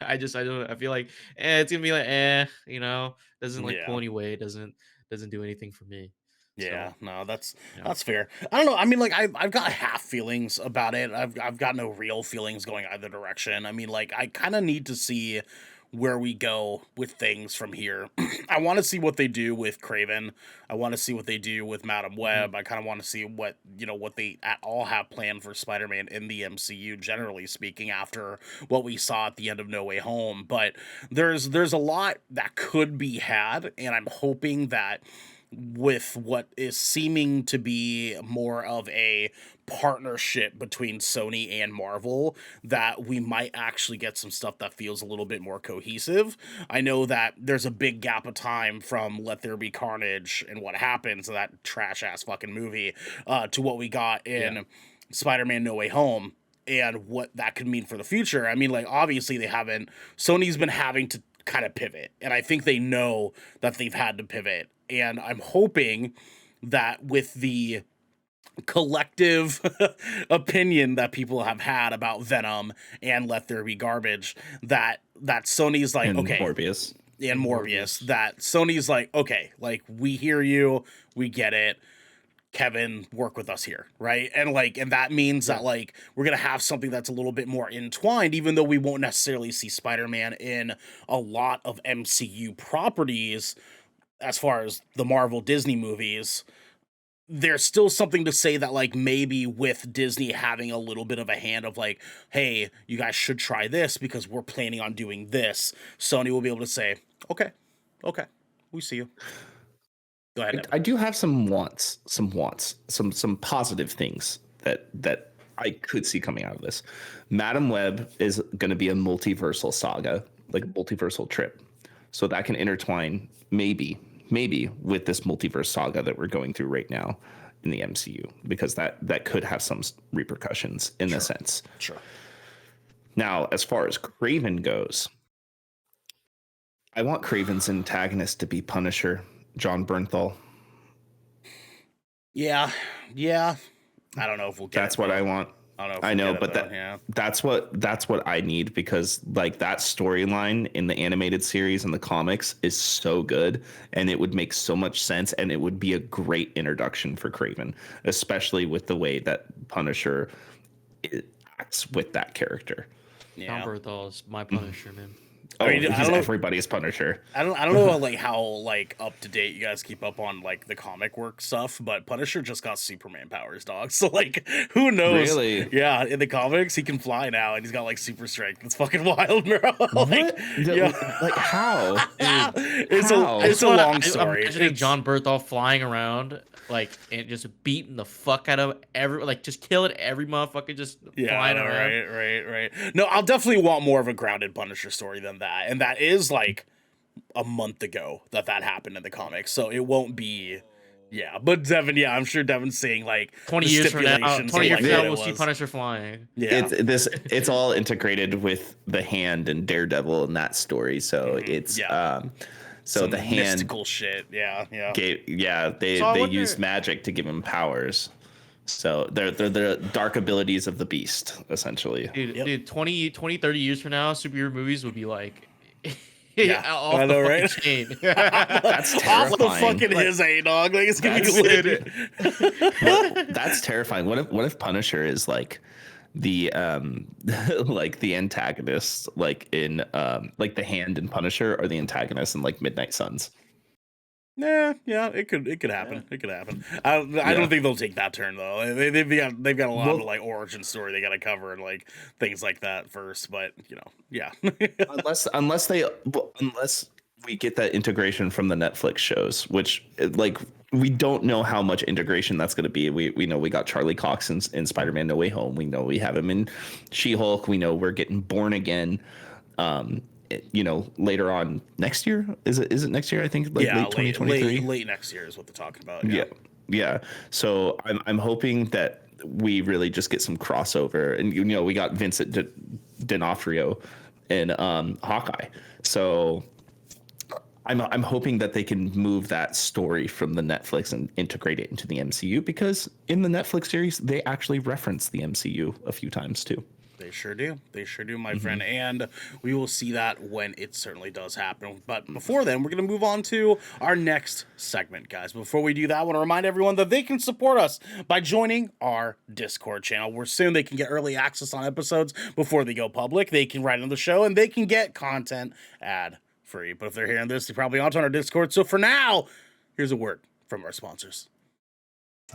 I don't I feel like it's gonna be like doesn't like pull Yeah. any weight, doesn't do anything for me. Yeah, So no, you know. that's fair. I don't know. I mean, like I've got half feelings about it. I've got no real feelings going either direction. I mean, like I kind of need to see where we go with things from here. I want to see what they do with Craven. I want to see what they do with Madam Mhm. Web. I kind of want to see what they at all have planned for Spider-Man in the MCU, generally speaking, after what we saw at the end of No Way Home. But there's a lot that could be had, and I'm hoping that with what is seeming to be more of a partnership between Sony and Marvel, that we might actually get some stuff that feels a little bit more cohesive. I know that there's a big gap of time from Let There Be Carnage and What Happens, that trash ass fucking movie, to what we got in Spider-Man No Way Home, and what that could mean for the future. I mean, like, obviously Sony's been having to kind of pivot, and I think they know that they've had to pivot, and I'm hoping that with the collective opinion that people have had about Venom and Let There Be Garbage, that Sony's like, And okay, Morbius. and Morbius, that Sony's like, okay, like, we hear you, we get it, Kevin, work with us here, right? And that means that, like, we're gonna have something that's a little bit more entwined, even though we won't necessarily see Spider-Man in a lot of MCU properties as far as the Marvel Disney movies. There's still something to say that, like, maybe with Disney having a little bit of a hand of like, hey, you guys should try this because we're planning on doing this, Sony will be able to say, okay, we see you. Go ahead, Evan. I do have some some positive things that I could see coming out of this. Madam Web is going to be a multiversal saga, like a multiversal trip, so that can intertwine maybe with this multiverse saga that we're going through right now in the MCU, because that could have some repercussions in the sense. Sure. Now, as far as Kraven goes, I want Kraven's antagonist to be Punisher, John Bernthal. Yeah. I don't know if we'll get That's it, what though. I want. I don't know. If I we'll know, get but it, though. that's what I need, because like that storyline in the animated series and the comics is so good, and it would make so much sense, and it would be a great introduction for Kraven, especially with the way that Punisher acts with that character. John Bernthal is my Punisher, man. Oh, I mean, I he's don't know- everybody's Punisher. I don't know like how like up to date you guys keep up on like the comic work stuff, but Punisher just got Superman powers, dog. So like, who knows? Really? Yeah, in the comics he can fly now, and he's got like super strength. It's fucking wild, bro. Like, Like how? it's how? a long I'm story. imagining It's- John Bernthal flying around like and just beating the fuck out of just killing every motherfucker, just flying I know, around. right. No, I'll definitely want more of a grounded Punisher story than that, and that is like a month ago that happened in the comics, so it won't be. Yeah, but Devin, I'm sure Devin's saying like 20 the years from now, stipulations 20 of, years like, from now, what it we'll see was. Punisher flying. Yeah, It's all integrated with the Hand and Daredevil in that story, so it's so some the Hand mystical shit. Yeah. they So I wonder- use magic to give him powers. So they're the dark abilities of the beast, essentially. Dude, 20, 30 years from now, superhero movies would be like Yeah, off I the know, fucking right? chain. That's Off the terrifying. fucking his dog. Like, it's gonna be That's lit. That's terrifying. What if Punisher is like the like the antagonist, like in like the Hand and Punisher are the antagonists in like Midnight Suns? Yeah, it could happen. It could happen. I don't think they'll take that turn though. They've got a lot of like origin story they got to cover and like things like that first. But yeah. unless we get that integration from the Netflix shows, which like we don't know how much integration that's going to be. We know we got Charlie Cox in Spider-Man No Way Home. We know we have him in She-Hulk. We know we're getting Born Again. Later on next year. Is it next year? I think like late 2023. Late next year is what they're talking about. Yeah. So I'm hoping that we really just get some crossover, and we got Vincent D'Onofrio in Hawkeye. So I'm hoping that they can move that story from the Netflix and integrate it into the MCU, because in the Netflix series they actually reference the MCU a few times too. They sure do, my friend. And we will see that when it certainly does happen. But before then, we're going to move on to our next segment, guys. Before we do that, I want to remind everyone that they can support us by joining our Discord channel, where soon they can get early access on episodes before they go public. They can write on the show, and they can get content ad-free. But if they're hearing this, they probably aren't on our Discord. So for now, here's a word from our sponsors.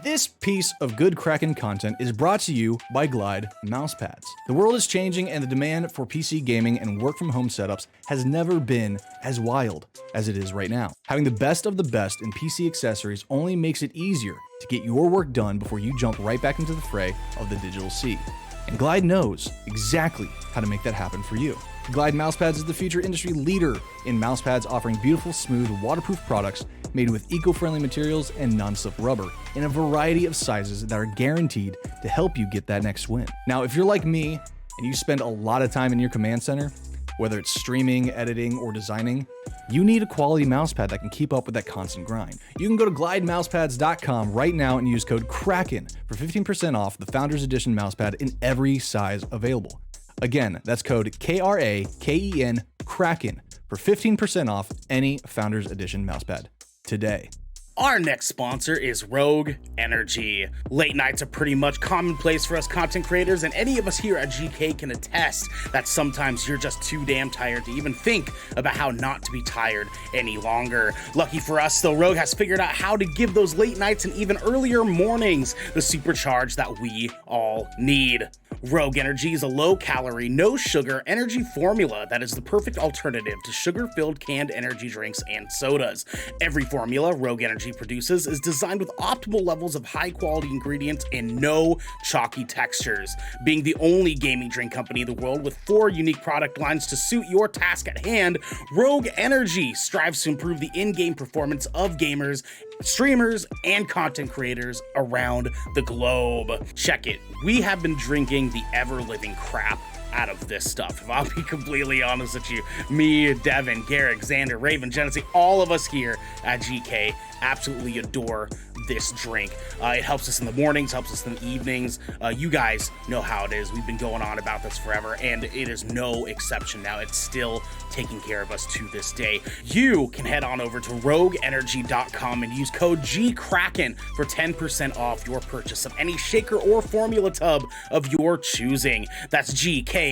This piece of good Kraken content is brought to you by Glide mousepads. The world is changing and the demand for PC gaming and work from home setups has never been as wild as it is right now. Having the best of the best in PC accessories only makes it easier to get your work done before you jump right back into the fray of the digital sea. And Glide knows exactly how to make that happen for you. Glide Mousepads is the future industry leader in mousepads, offering beautiful, smooth, waterproof products made with eco-friendly materials and non-slip rubber in a variety of sizes that are guaranteed to help you get that next win. Now, if you're like me and you spend a lot of time in your command center, whether it's streaming, editing, or designing, you need a quality mousepad that can keep up with that constant grind. You can go to glidemousepads.com right now and use code KRAKEN for 15% off the Founders Edition mousepad in every size available. Again, that's code KRAKEN, Kraken, for 15% off any Founders Edition mousepad today. Our next sponsor is Rogue Energy. Late nights are pretty much commonplace for us content creators, and any of us here at GK can attest that sometimes you're just too damn tired to even think about how not to be tired any longer. Lucky for us, though, Rogue has figured out how to give those late nights and even earlier mornings the supercharge that we all need. Rogue Energy is a low-calorie, no-sugar energy formula that is the perfect alternative to sugar-filled canned energy drinks and sodas. Every formula Rogue Energy produces is designed with optimal levels of high-quality ingredients and no chalky textures. Being the only gaming drink company in the world with 4 unique product lines to suit your task at hand, Rogue Energy strives to improve the in-game performance of gamers, streamers, and content creators around the globe. Check it. We have been drinking the ever-living crap out of this stuff. If I'll be completely honest with you, me, Devin, Garrick, Xander, Raven, Genesee, all of us here at GK absolutely adore this drink. It helps us in the mornings, helps us in the evenings. You guys know how it is. We've been going on about this forever, and it is no exception now. It's still taking care of us to this day. You can head on over to rogueenergy.com and use code GKRAKEN for 10% off your purchase of any shaker or formula tub of your choosing. That's GKRAKEN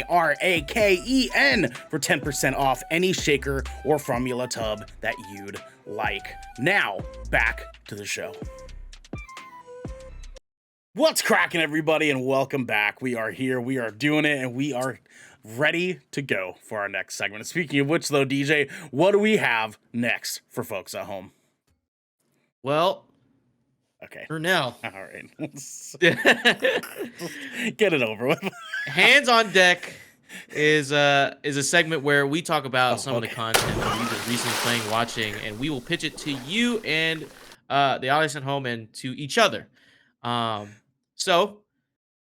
for 10% off any shaker or formula tub that you'd like. Now, back to the show. What's cracking, everybody, and welcome back. We are here, we are doing it, and we are ready to go for our next segment. Speaking of which, though, DJ, what do we have next for folks at home? Well, okay, for now. All right. Get it over with. Hands on Deck is a segment where we talk about some of the content that we've been recently playing, watching, and we will pitch it to you and the audience at home and to each other. So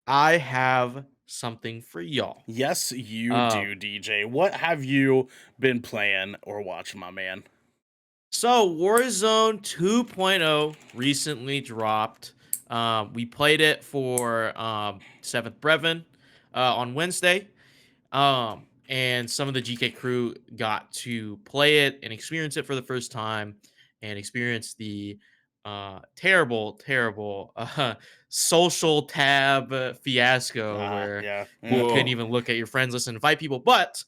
I have something for y'all. Yes, you do, DJ. What have you been playing or watching, my man? So Warzone 2.0 recently dropped. We played it for 7th Brevin on Wednesday. And some of the GK crew got to play it and experience it for the first time and experience the terrible social tab fiasco where you couldn't even look at your friends list and invite people. But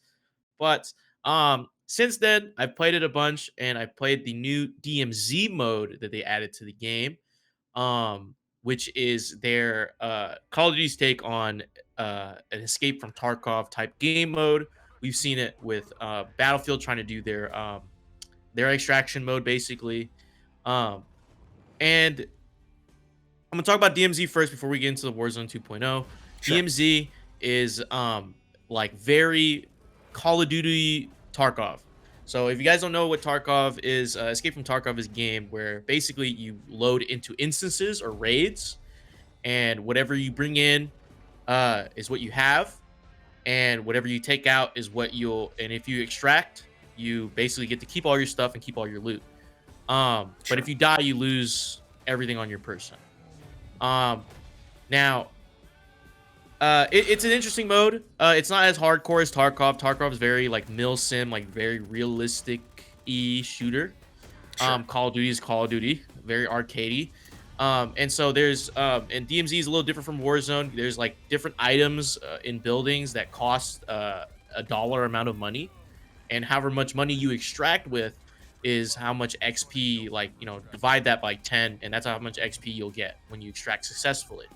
since then, I've played it a bunch, and I've played the new DMZ mode that they added to the game, which is their Call of Duty's take on an Escape from Tarkov type game mode. We've seen it with Battlefield trying to do their extraction mode, basically. And I'm gonna talk about DMZ first before we get into the Warzone 2.0. Sure. DMZ is like very Call of Duty Tarkov. So if you guys don't know what Tarkov is, Escape from Tarkov is a game where basically you load into instances or raids, and whatever you bring in is what you have, and whatever you take out is what you'll. And if you extract, you basically get to keep all your stuff and keep all your loot. But if you die, you lose everything on your person. Now, it's an interesting mode. It's not as hardcore as Tarkov. Tarkov is very like milsim, like very realistic-y shooter. Call of Duty is Call of Duty, very arcadey. And so there's and DMZ is a little different from Warzone. There's like different items in buildings that cost a dollar amount of money, and however much money you extract with is how much XP, like, divide that by 10, and that's how much XP you'll get when you extract successfully.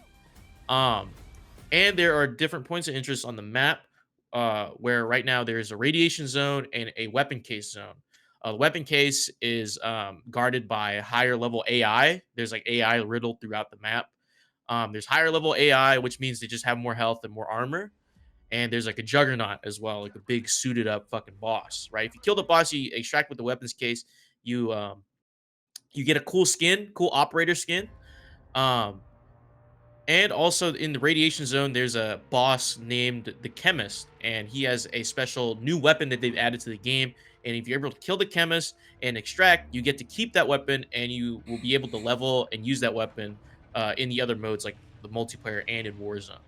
Um, and there are different points of interest on the map, where right now there's a radiation zone and a weapon case zone. The weapon case is guarded by higher level AI. There's like AI riddled throughout the map. There's higher level AI, which means they just have more health and more armor. And there's like a juggernaut as well, like a big suited up fucking boss, right? If you kill the boss, you extract with the weapons case, you you get a cool skin, cool operator skin. Um, and also in the radiation zone, there's a boss named the Chemist, and he has a special new weapon that they've added to the game. And if you're able to kill the Chemist and extract, you get to keep that weapon, and you will be able to level and use that weapon in the other modes, like the multiplayer and in Warzone.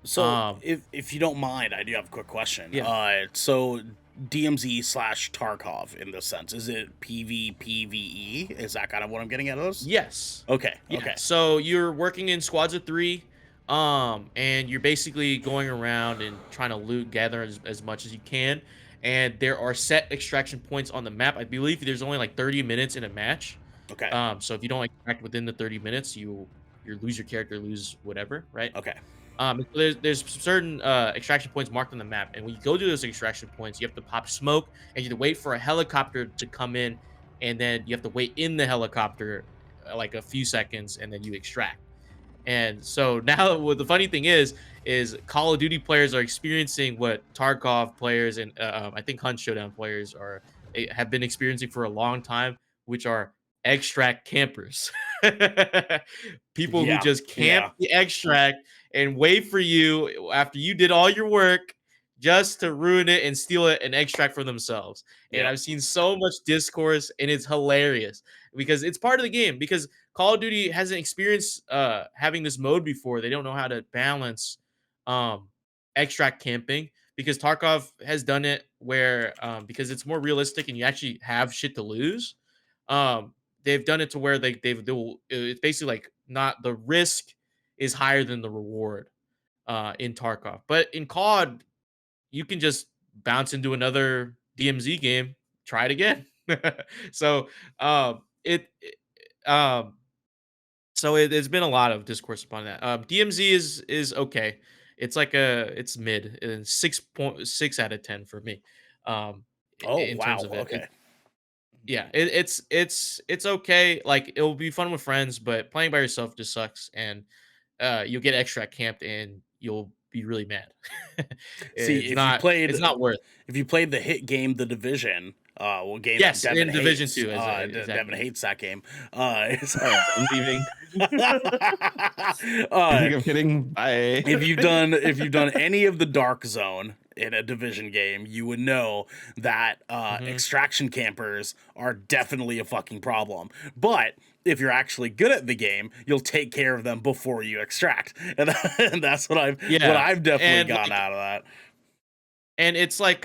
So, if you don't mind, I do have a quick question. Yeah. So DMZ slash Tarkov in this sense, is it PvPvE? Is that kind of what I'm getting at of this? Yes. Okay. Yeah. Okay. So you're working in squads of 3, and you're basically going around and trying to loot, gather as much as you can. And there are set extraction points on the map. I believe there's only like 30 minutes in a match. Okay. So if you don't extract within the 30 minutes, you lose your character, lose whatever, right? Okay. So there's certain extraction points marked on the map, and when you go to those extraction points, you have to pop smoke, and you have to wait for a helicopter to come in, and then you have to wait in the helicopter like a few seconds, and then you extract. And so now, what the funny thing is Call of Duty players are experiencing what Tarkov players and I think Hunt Showdown players have been experiencing for a long time, which are extract campers. People who Yeah, just camp the extract and wait for you after you did all your work just to ruin it and steal it and extract for themselves. And Yep. I've seen so much discourse, and it's hilarious because it's part of the game. Because Call of Duty hasn't experienced having this mode before. They don't know how to balance extract camping, because Tarkov has done it where because it's more realistic and you actually have shit to lose. They've done it to where they'll it's basically like not the risk is higher than the reward in Tarkov. But in COD, you can just bounce into another DMZ game, try it again. So it so there's been a lot of discourse upon that. DMZ is okay. It's like it's mid and 6.6 out of 10 for me. Oh, In wow. terms of it. Okay. Yeah, it's okay. Like, it'll be fun with friends, but playing by yourself just sucks, and you'll get extract camped and you'll be really mad. See, It's not worth. if you played the hit game The Division, game Yes, that Devin in Division hates, 2, Devin exactly. hates that game. I'm leaving. I uh, think I'm kidding. Bye. if you've done any of the Dark Zone in a Division game, you would know that extraction campers are definitely a fucking problem. But if you're actually good at the game, you'll take care of them before you extract, and that's what I've definitely and, gotten like, out of that. and it's like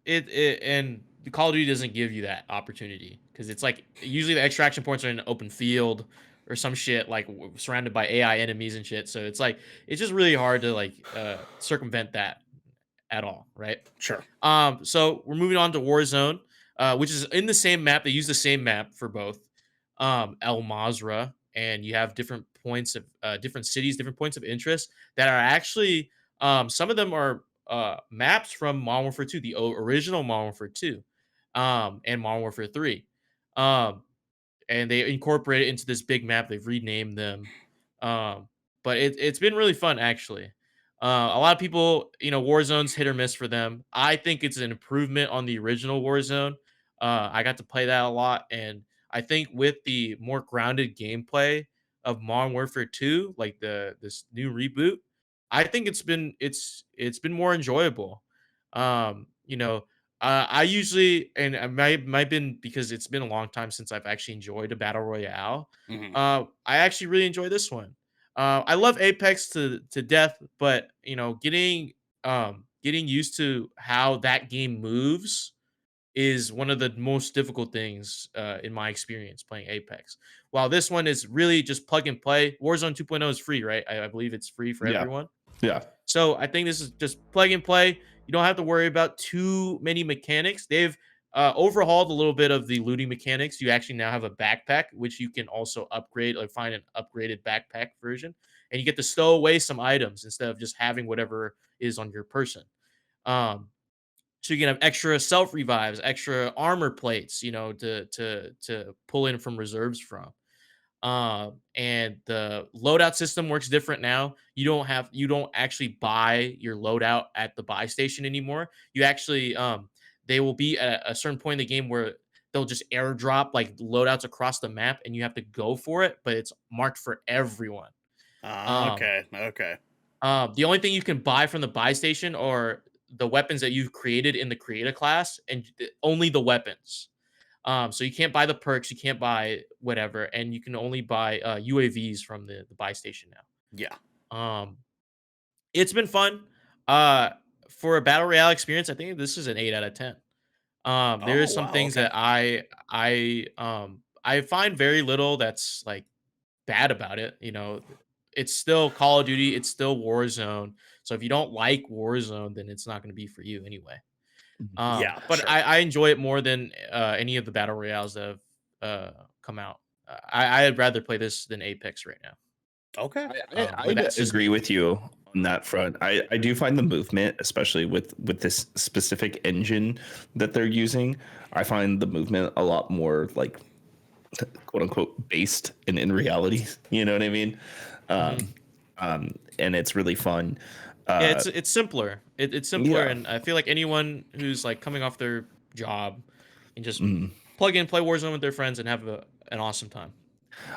it and the Call of Duty doesn't give you that opportunity, because it's like usually the extraction points are in an open field or some shit, like surrounded by AI enemies and shit. So it's like it's just really hard to like circumvent that at all, right? Sure. So we're moving on to Warzone, which is in the same map. They use the same map for both El Mazra, and you have different points of different cities, different points of interest that are actually some of them are maps from Modern Warfare 2, the original Modern Warfare 2, and Modern Warfare 3. And they incorporate it into this big map. They've renamed them, but it's been really fun, actually. A lot of people, Warzone's hit or miss for them. I think it's an improvement on the original Warzone. I got to play that a lot, and I think with the more grounded gameplay of Modern Warfare 2, like this new reboot, I think it's been more enjoyable. You know, I usually, and it might been because it's been a long time since I've actually enjoyed a battle royale. Mhm. I actually really enjoy this one. I love Apex to death, but getting used to how that game moves is one of the most difficult things in my experience playing Apex. While this one is really just plug and play. Warzone 2.0 is free, right? I believe it's free for Yeah. everyone. Yeah. So I think this is just plug and play. You don't have to worry about too many mechanics. They've overhauled a little bit of the looting mechanics. You actually now have a backpack, which you can also upgrade, like find an upgraded backpack version, and you get to stow away some items instead of just having whatever is on your person. Um, so you can have extra self revives, extra armor plates, to pull in from reserves from. And the loadout system works different now. You don't actually buy your loadout at the buy station anymore. You actually they will be at a certain point in the game where they'll just airdrop like loadouts across the map and you have to go for it, but it's marked for everyone. Um Okay. Okay. the only thing you can buy from the buy station are the weapons that you've created in the creator class and only the weapons. So you can't buy the perks, you can't buy whatever, and you can only buy UAVs from the buy station Yeah. now. It's been fun. Uh, for a battle royale experience, I think this is an 8 out of 10. There Oh is some wow. things Okay. that I find very little that's like bad about it. It's still Call of Duty, it's still Warzone. So if you don't like Warzone, then it's not going to be for you anyway. Yeah. But Sure. I enjoy it more than any of the battle royales that have come out. I'd rather play this than Apex right now. Okay. But I that's just agree me. with you on that front. I do find the movement, especially with this specific engine that they're using, I find the movement a lot more like quote unquote based in reality. You know what I mean? Mhm. Um, and it's really fun. Yeah, Uh, it's simpler. It's simpler, yeah. and I feel like anyone who's like coming off their job and just Mm. plug in, play Warzone with their friends, and have an awesome time.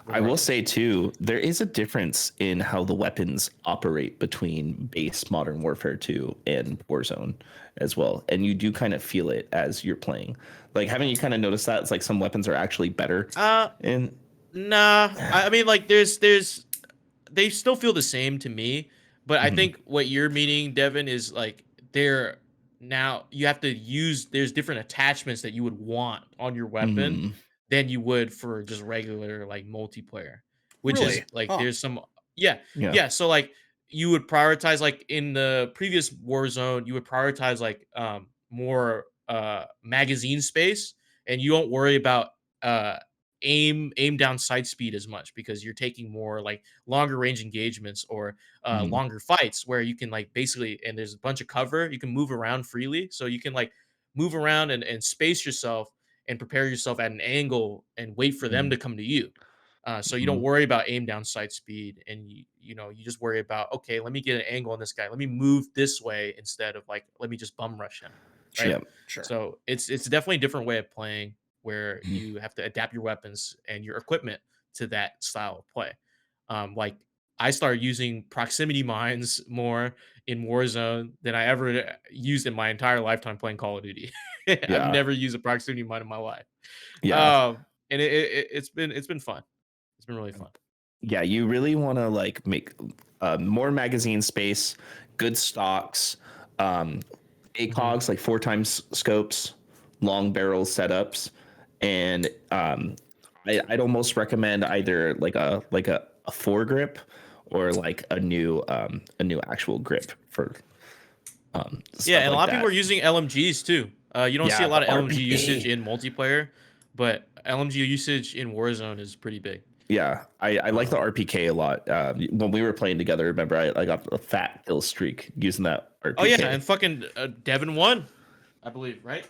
I will Regardless. say too, there is a difference in how the weapons operate between base Modern Warfare 2 and Warzone as well. And you do kind of feel it as you're playing. Like, haven't you kind of noticed that? It's like some weapons are actually better Uh, in. nah. I mean, like, there's they still feel the same to me, but I Mhm. think what you're meaning, Devin, is like they're now you have to use there's different attachments that you would want on your weapon Mhm. than you would for just regular like multiplayer, which is Really? like Huh. there's some yeah, Yeah. yeah. So like you would prioritize like in the previous Warzone, you would prioritize like more magazine space and you don't worry about uh aim down sight speed as much because you're taking more like longer range engagements or Mhm. longer fights where you can like basically and there's a bunch of cover you can move around freely so you can like move around and space yourself and prepare yourself at an angle and wait for them Mhm. to come to you so you don't Mhm. worry about aim down sight speed and you just worry about okay let me get an angle on this guy let me move this way instead of like let me just bum rush him right Sure. Yeah. Sure. so it's definitely a different way of playing where Mhm. you have to adapt your weapons and your equipment to that style of play. Like I started using proximity mines more in Warzone than I ever used in my entire lifetime playing Call of Duty. I've Yeah. never used a proximity mine in my life. Yeah. And it's been fun. It's been really fun. Yeah. You really want to like make more magazine space, good stocks, um, Mhm. ACOGs, like 4 times scopes, long barrel setups, and I'd almost recommend either like a foregrip or like a new actual grip for Yeah, stuff and a like lot of people that. are using LMGs too. You don't see a Yeah, lot the of LMG usage RPK. in multiplayer, but LMG usage in Warzone is pretty big. Yeah, I like the Um, RPK a lot. When we were playing together, remember I got a fat kill streak using that Oh yeah, RPK. and fucking Devin won, I believe, right?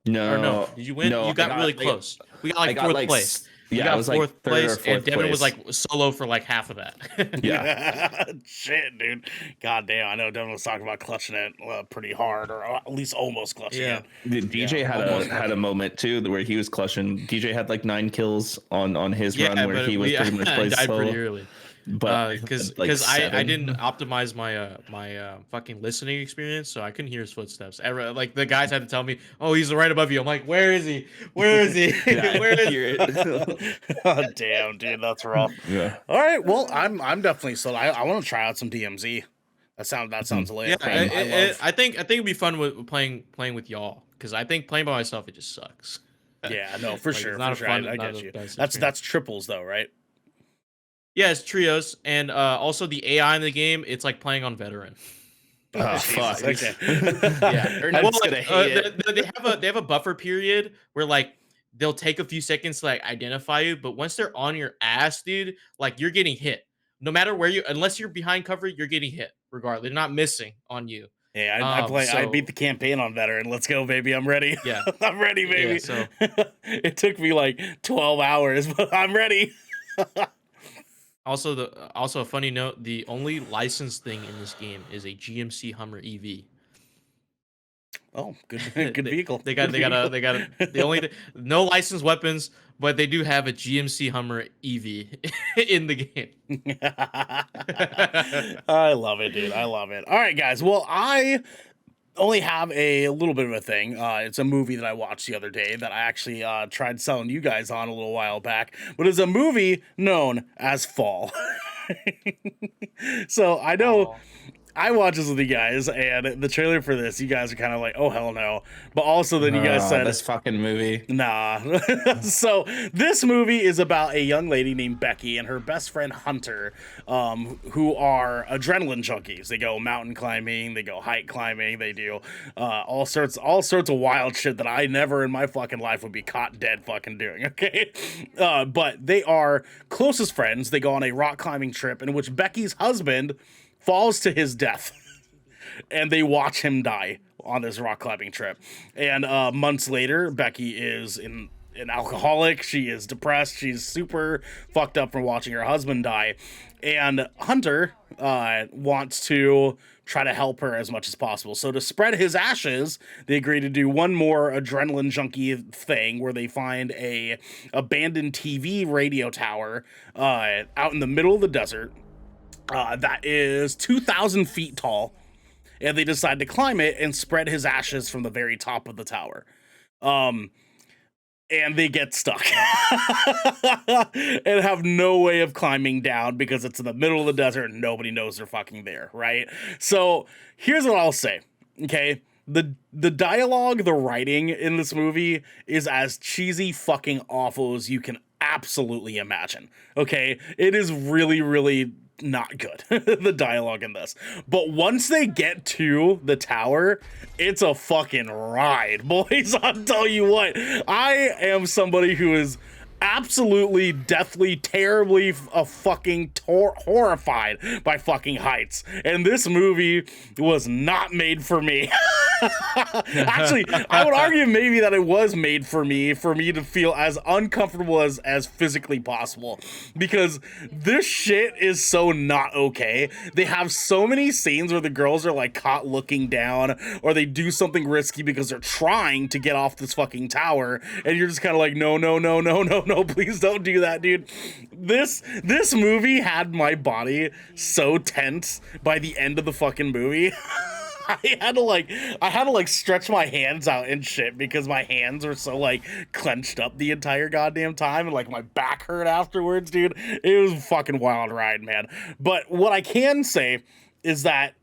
Or no? No, Did you win? no, You got really close. We got I like got fourth like place. We yeah, I got was like fourth third or place, and fourth Devin was place. like solo for like half of that. Yeah, Shit, dude. God damn. I know Devin was talking about clutching it pretty hard, or at least almost clutching Yeah, it. the yeah, DJ almost had a clutching. moment too where he was clutching. DJ had like 9 kills on his run Yeah, where but he was we pretty much plays died pretty solo, early. but I Because had like I didn't 7. optimize my fucking listening experience, so I couldn't hear his footsteps. Like the guys had to tell me, "Oh, he's right above you." I'm like, "Where is he? Where is he? Yeah, I Where could is?" hear it. Oh, damn, dude, that's rough. Yeah. All right, well, I'm definitely sold. I want to try out some DMZ. That sounds Yeah, lit. Same. I love. I think it'd be fun with playing with y'all because I think playing by myself it just sucks. Yeah, no, for Like it's sure, not for a sure. fun, I not get a you. best That's experience. triples though, right? Yeah, it's trios and also the AI in the game. It's like playing on veteran. Oh, Jesus, fuck. okay. Yeah. I'm Well, just like, gonna hate it. they have a buffer period where like they'll take a few seconds to like identify you, but once they're on your ass, dude, like you're getting hit. No matter where you, unless you're behind cover, you're getting hit regardless. They're not missing on you. Yeah, I beat the campaign on veteran. Let's go, baby. I'm ready. Yeah. I'm ready, baby. Yeah, so It took me like 12 hours, but I'm ready. also a funny note, the only licensed thing in this game is a GMC Hummer EV. Oh, good vehicle. They got the only no licensed weapons, but they do have a GMC Hummer EV in the game. I love it, dude. I love it. All right, guys. Well, I only have a little bit of a thing. It's a movie that I watched the other day that I actually tried selling you guys on a little while back, but it's a movie known as Fall. So I know I watched this with you guys, and the trailer for this, you guys are kind of like, oh, hell no. But also then you guys said, this fucking movie. nah. So this movie is about a young lady named Becky and her best friend Hunter, who are adrenaline junkies. They go mountain climbing, they go height climbing, they do all sorts of wild shit that I never in my fucking life would be caught dead fucking doing, okay? But they are closest friends. They go on a rock climbing trip in which Becky's husband falls to his death, and they watch him die on this rock climbing trip. And months later, Becky is an alcoholic. She is depressed. She's super fucked up from watching her husband die. And Hunter wants to try to help her as much as possible. So to spread his ashes, they agree to do one more adrenaline junkie thing where they find a abandoned TV radio tower out in the middle of the desert. That is 2,000 feet tall, and they decide to climb it and spread his ashes from the very top of the tower. And they get stuck and have no way of climbing down because it's in the middle of the desert and nobody knows they're fucking there, right? So here's what I'll say, okay? The dialogue, the writing in this movie is as cheesy fucking awful as you can absolutely imagine, okay? It is really, really not good, the dialogue in this. But once they get to the tower, it's a fucking ride, boys. I'll tell you what, I am somebody who is absolutely, deathly, terribly fucking horrified by fucking heights. And this movie was not made for me. Actually, I would argue maybe that it was made for me to feel as uncomfortable as physically possible. Because this shit is so not okay. They have so many scenes where the girls are like caught looking down, or they do something risky because they're trying to get off this fucking tower, and you're just kind of like, no, please don't do that, dude. This movie had my body so tense by the end of the fucking movie. I had to like stretch my hands out and shit because my hands were so like clenched up the entire goddamn time, and like my back hurt afterwards, dude. It was a fucking wild ride, man. But what I can say is that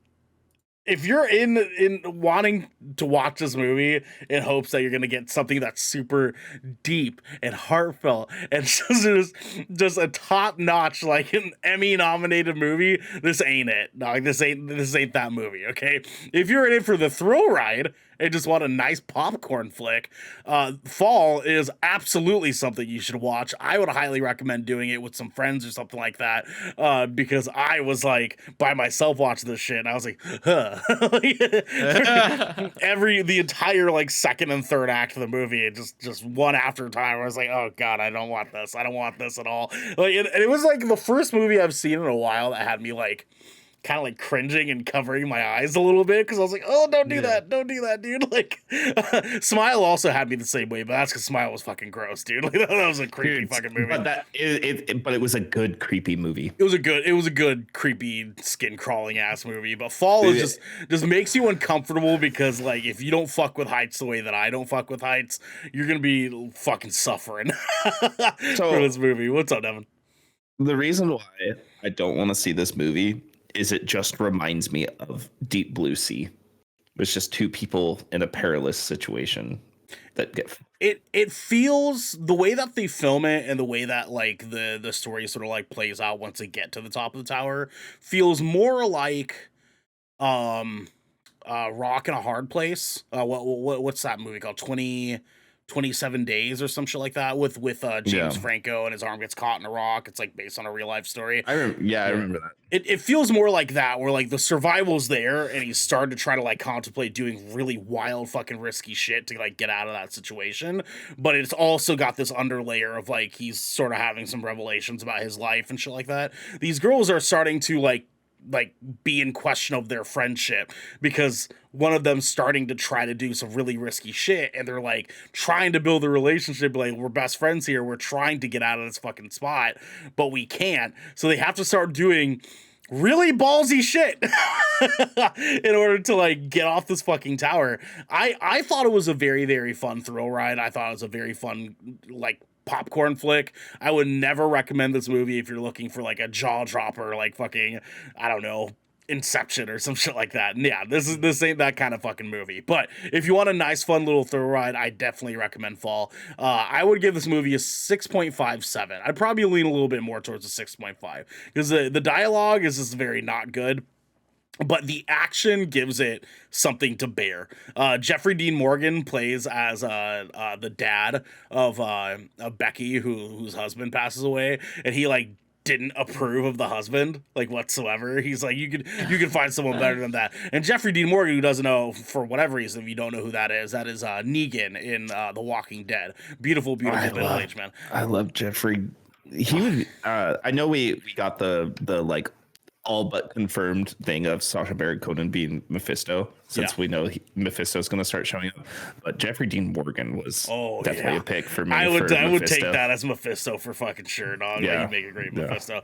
if you're in wanting to watch this movie in hopes that you're gonna get something that's super deep and heartfelt and just a top notch, like an Emmy nominated movie, this ain't it. No, like, this ain't that movie. Okay, if you're in it for the thrill ride and just want a nice popcorn flick, Fall is absolutely something you should watch. I would highly recommend doing it with some friends or something like that, because I was like by myself watching this shit and I was like, huh. The entire like second and third act of the movie, just one after time, I was like, oh god, I don't want this at all. Like, and it was like the first movie I've seen in a while that had me like kind of like cringing and covering my eyes a little bit because I was like, oh, don't do that, dude. Like, Smile also had me the same way, but that's because Smile was fucking gross, dude. Like, that was a creepy fucking movie. But it was a good creepy movie. It was a good creepy skin crawling ass movie. But Fall is just makes you uncomfortable because like if you don't fuck with heights the way that I don't fuck with heights, you're gonna be fucking suffering for this movie. What's up, Devin? The reason why I don't want to see this movie is it just reminds me of Deep Blue Sea. It's just two people in a perilous situation that get it feels the way that they film it and the way that like the story sort of like plays out once they get to the top of the tower feels more like Rock in a Hard Place. What's that movie called? 27 Days or some shit like that with James Franco, and his arm gets caught in a rock. It's like based on a real life story. I remember that. It feels more like that, where like the survival's there and he's starting to try to like contemplate doing really wild fucking risky shit to like get out of that situation. But it's also got this underlayer of like he's sort of having some revelations about his life and shit like that. These girls are starting to like be in question of their friendship because one of them's starting to try to do some really risky shit, and they're like trying to build a relationship, like we're best friends here, we're trying to get out of this fucking spot, but we can't, so they have to start doing really ballsy shit in order to like get off this fucking tower. I thought it was a very, very fun thrill ride. I thought it was a very fun like popcorn flick. I would never recommend this movie if you're looking for like a jaw dropper, like fucking, I don't know, Inception or some shit like that. And yeah, this ain't that kind of fucking movie. But if you want a nice, fun little thrill ride, I definitely recommend Fall. I would give this movie a 6.57. I'd probably lean a little bit more towards a 6.5 because the dialogue is just very not good. But the action gives it something to bear. Jeffrey Dean Morgan plays as the dad of Becky, whose husband passes away, and he like didn't approve of the husband like whatsoever. He's like, you could find someone better than that. And Jeffrey Dean Morgan, who doesn't know for whatever reason, if you don't know who that is Negan in The Walking Dead. Beautiful middle-aged man. I love Jeffrey. He would. I know we got the like all but confirmed thing of Sacha Baron Cohen being Mephisto, since we know Mephisto's going to start showing up. But Jeffrey Dean Morgan was definitely a pick for me. I would take that as Mephisto for fucking sure, dog. Yeah, like, you make a great Mephisto.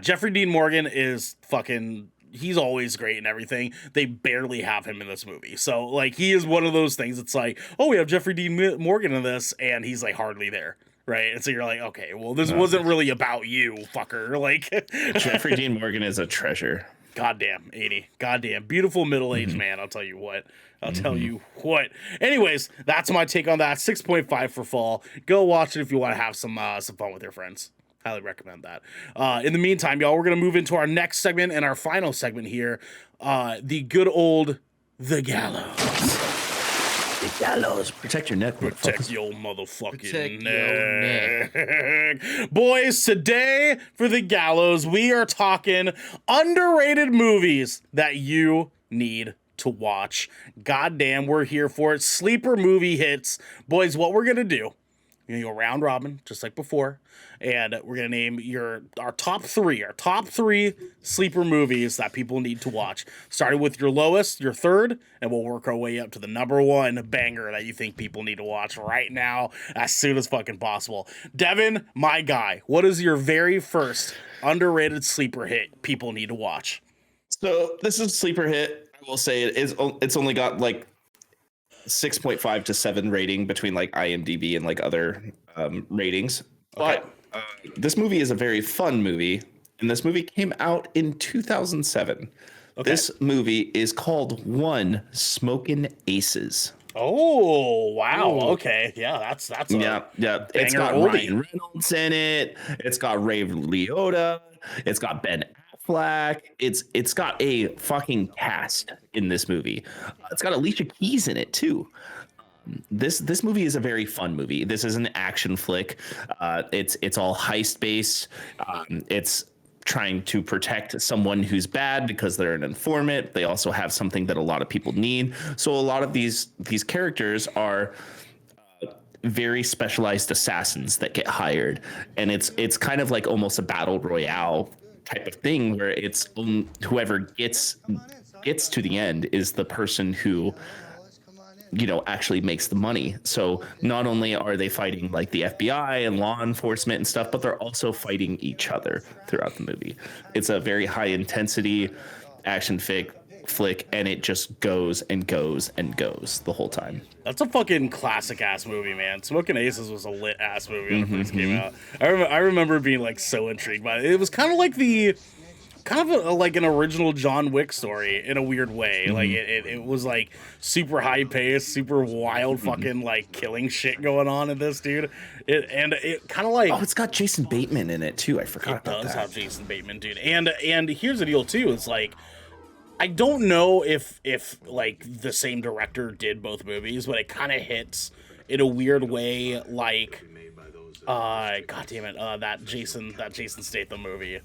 Jeffrey Dean Morgan is fucking. He's always great and everything. They barely have him in this movie. So, like, he is one of those things. It's like, oh, we have Jeffrey Dean Morgan in this, and he's, like, hardly there. Right. And so you're like, okay, well, this wasn't really about you, fucker. Like, Jeffrey Dean Morgan is a treasure. Goddamn, 80. Goddamn. Beautiful middle-aged man. I'll tell you what. Tell you what. Anyways, that's my take on that. 6.5 for Fall. Go watch it if you want to have some fun with your friends. Highly recommend that. In the meantime, y'all, we're going to move into our next segment and our final segment here. The good old The Gallows. The gallows. Protect your neck. Protect your motherfucking neck. Boys, today for The Gallows, we are talking underrated movies that you need to watch. Goddamn, we're here for it. Sleeper movie hits. Boys, what we're going to do, we're going to go round robin, just like before. And we're going to name our top three sleeper movies that people need to watch. Starting with your lowest, your third, and we'll work our way up to the number one banger that you think people need to watch right now as soon as fucking possible. Devin, my guy, what is your very first underrated sleeper hit people need to watch? So this is a sleeper hit. I will say it's only got like 6.5 to 7 rating between like IMDb and like other ratings. Okay. But this movie is a very fun movie, and this movie came out in 2007. Okay. This movie is called One Smokin' Aces. Oh, wow. Ooh. Okay. Yeah, that's yeah. It's got Ryan Reynolds in it. It's got Ray Liotta. It's got Ben Affleck. It's got a fucking cast in this movie. It's got Alicia Keys in it too. This movie is a very fun movie. This is an action flick. It's all heist based. It's trying to protect someone who's bad because they're an informant. They also have something that a lot of people need. So a lot of these characters are very specialized assassins that get hired, and it's kind of like almost a battle royale type of thing where it's whoever gets to the end is the person who actually makes the money. So not only are they fighting like the FBI and law enforcement and stuff, but they're also fighting each other throughout the movie. It's a very high intensity action flick, and it just goes and goes and goes the whole time. That's a fucking classic ass movie, man. Smoking Aces was a lit ass movie when it first came out. I remember being like so intrigued by it. It was kind of like like an original John Wick story in a weird way. Like it was like super high paced, super wild fucking like killing shit going on in this, dude. It kind of like, it's got Jason Bateman in it too. I forgot about that. It does have Jason Bateman, dude. And here's the deal too. It's like I don't know if like the same director did both movies, but it kind of hits in a weird way like god damn it, that Jason Statham movie.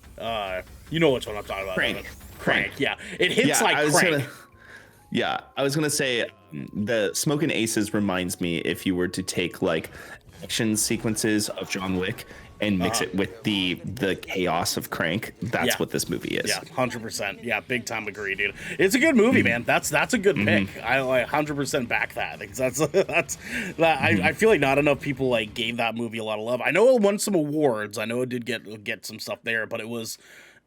You know which one I'm talking about. Crank. Yeah. It hits like Crank. I was gonna say the Smoking Aces reminds me if you were to take like action sequences of John Wick and mix it with the chaos of Crank. That's what this movie is. Yeah, 100%. Yeah, big time agree, dude. It's a good movie, man. That's a good pick. I like 100% back that. I feel like not enough people like gave that movie a lot of love. I know it won some awards. I know it did get some stuff there, but it was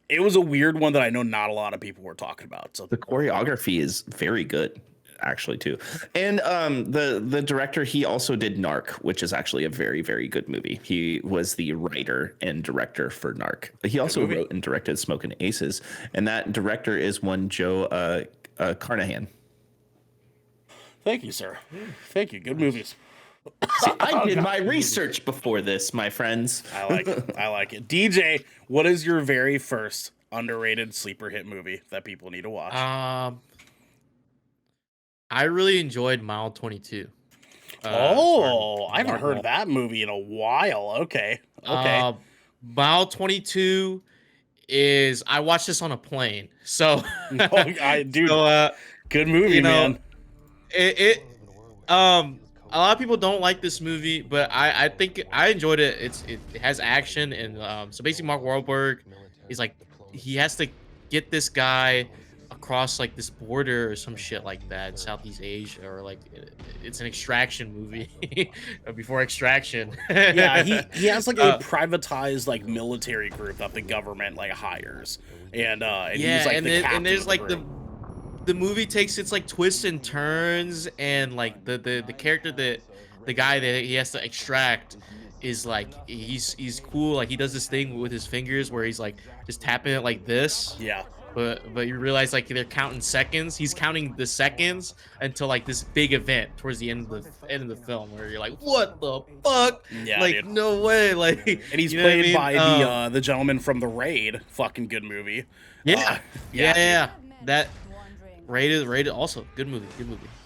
a weird one that I know not a lot of people were talking about. So the choreography is very good, actually, too. And the director, he also did Narc, which is actually a very, very good movie. He was the writer and director for Narc. He also wrote and directed Smoking Aces, and that director is one Joe Carnahan. Thank you, sir. Thank you. Good movies. See, I did my research before this, my friends. I like it. I like it. DJ, what is your very first underrated sleeper hit movie that people need to watch? I really enjoyed Mile 22. I haven't heard that movie in a while. Okay. Mile 22 is, I watched this on a plane. So, dude, good movie, man. A lot of people don't like this movie, but I think I enjoyed it. It has action, and so basically Mark Wahlberg is like, he has to get this guy across like this border or some shit like that in Southeast Asia, or like it's an extraction movie before Extraction. Yeah, he has like a privatized like military group that the government like hires, and he's like and there's like the movie takes its like twists and turns, and like the character that the guy that he has to extract is like, he's cool. Like he does this thing with his fingers where he's like just tapping it like this. Yeah. But you realize like they're counting seconds. He's counting the seconds until like this big event towards the end of the film, where you're like, what the fuck? Yeah, like, dude. No way. Like, and he's played by the gentleman from The Raid. Fucking good movie. Yeah. That Rated also good movie.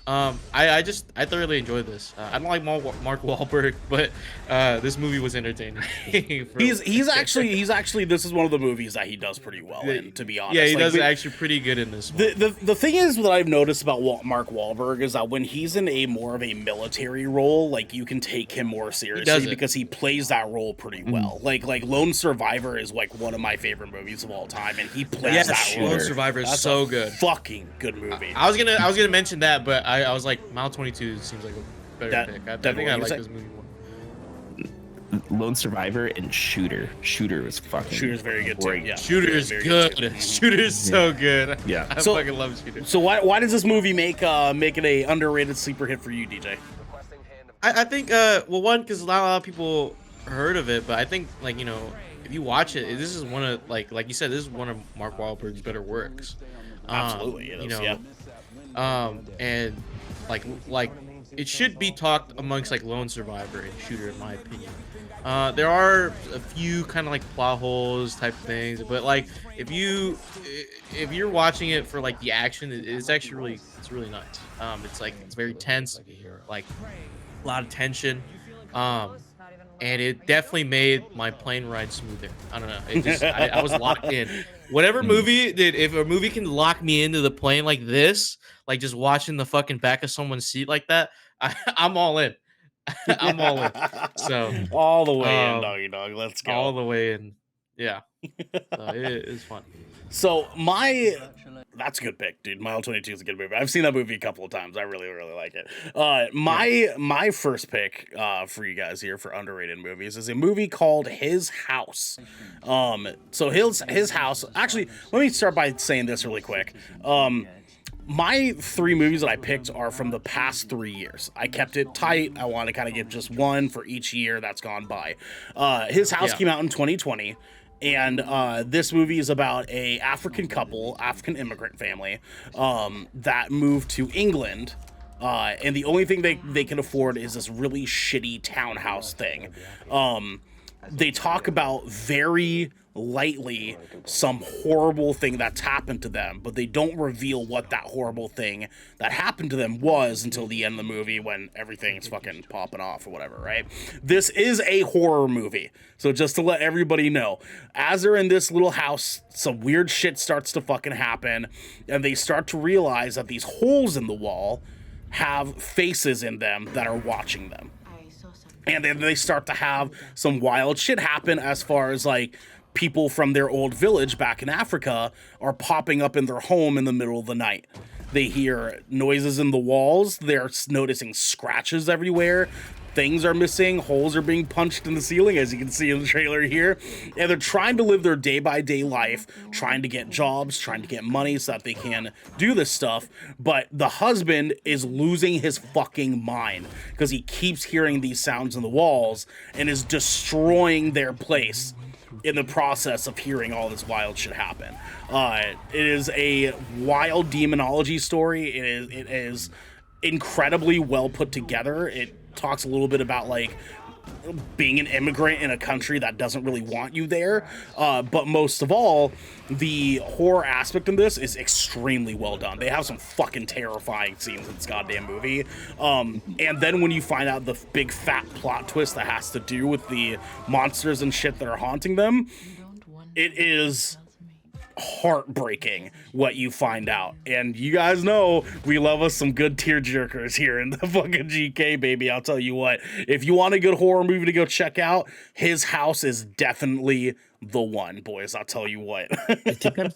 I thoroughly enjoyed this. I don't like Mark Wahlberg, but this movie was entertaining. He's actually this is one of the movies that he does pretty well in, to be honest. Yeah, he does actually pretty good in this one. The thing is that I've noticed about Mark Wahlberg is that when he's in a more of a military role, like you can take him more seriously because he plays that role pretty well. Like Lone Survivor is like one of my favorite movies of all time, and he plays that role. Lone Survivor is so good. Fucking good movie. I was gonna mention that, but I was like, Mile 22 seems like a better pick. I think I like this movie more. Lone Survivor and Shooter. Shooter's very good too. Yeah. Shooter's good. Shooter's so good. Yeah. I fucking love Shooter. So why does this movie make it a underrated sleeper hit for you, DJ? I think one, because not a lot of people heard of it, but I think like, you know, if you watch it, this is one of like you said, this is one of Mark Wahlberg's better works. Absolutely, it is, and like it should be talked amongst like Lone Survivor and Shooter, in my opinion. There are a few kind of like plot holes type things, but like if you're watching it for like the action, it's actually really nice. It's very tense, like a lot of tension, and it definitely made my plane ride smoother. I don't know, it just I was locked in. Whatever movie if a movie can lock me into the plane like this, like just watching the fucking back of someone's seat like that, I'm all in. I'm all in. So all the way in, doggy dog. Let's go. All the way in. Yeah. So it's fun. So that's a good pick, dude. Mile 22 is a good movie. I've seen that movie a couple of times. I really, really like it. My first pick for you guys here for underrated movies is a movie called His House. So his house. Actually, let me start by saying this really quick. My three movies that I picked are from the past 3 years. I kept it tight. I want to kind of give just one for each year that's gone by. His House came out in 2020. And this movie is about a African couple, African immigrant family, that moved to England. And the only thing they can afford is this really shitty townhouse thing. They talk about very lightly some horrible thing that's happened to them, but they don't reveal what that horrible thing that happened to them was until the end of the movie when everything's fucking popping off or whatever, right? This is a horror movie. So just to let everybody know, as they're in this little house, some weird shit starts to fucking happen, and they start to realize that these holes in the wall have faces in them that are watching them. And then they start to have some wild shit happen as far as like people from their old village back in Africa are popping up in their home in the middle of the night. They hear noises in the walls. They're noticing scratches everywhere. Things are missing. Holes are being punched in the ceiling, as you can see in the trailer here. And they're trying to live their day-by-day life, trying to get jobs, trying to get money so that they can do this stuff. But the husband is losing his fucking mind because he keeps hearing these sounds in the walls and is destroying their place in the process of hearing all this wild shit happen. It is a wild demonology story. It is incredibly well put together. It talks a little bit about like being an immigrant in a country that doesn't really want you there. But most of all, the horror aspect in this is extremely well done. They have some fucking terrifying scenes in this goddamn movie. And then when you find out the big fat plot twist that has to do with the monsters and shit that are haunting them, it is heartbreaking what you find out. And you guys know we love us some good tear jerkers here in the fucking GK, baby. I'll tell you what, if you want a good horror movie to go check out, His House is definitely the one, boys. I'll tell you what. I think I'm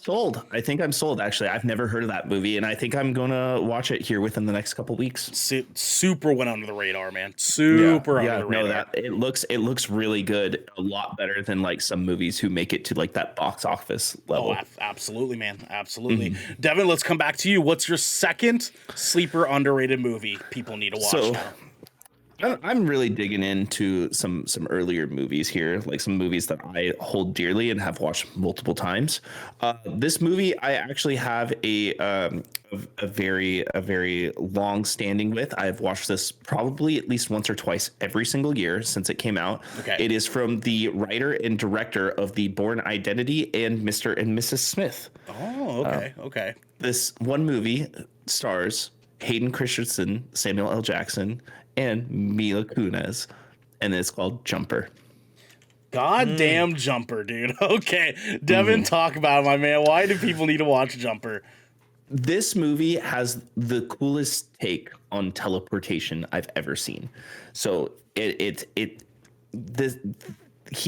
sold. Actually, I've never heard of that movie, and I think I'm gonna watch it here within the next couple weeks. Super went under the radar, man. Super under the radar. No, that it looks really good. A lot better than like some movies who make it to like that box office level. Oh, absolutely, man. Absolutely. Devin, let's come back to you. What's your second sleeper underrated movie people need to watch now? I'm really digging into some earlier movies here, like some movies that I hold dearly and have watched multiple times. This movie I actually have a very long standing with. I've watched this probably at least once or twice every single year since it came out. Okay. It is from the writer and director of The Bourne Identity and Mr. and Mrs. Smith. Oh, okay. This one movie stars Hayden Christensen, Samuel L. Jackson, and Mila Kunis, and it's called Jumper. Goddamn Jumper, dude. Okay, Devin, talk about it, my man. Why do people need to watch Jumper? This movie has the coolest take on teleportation I've ever seen. So he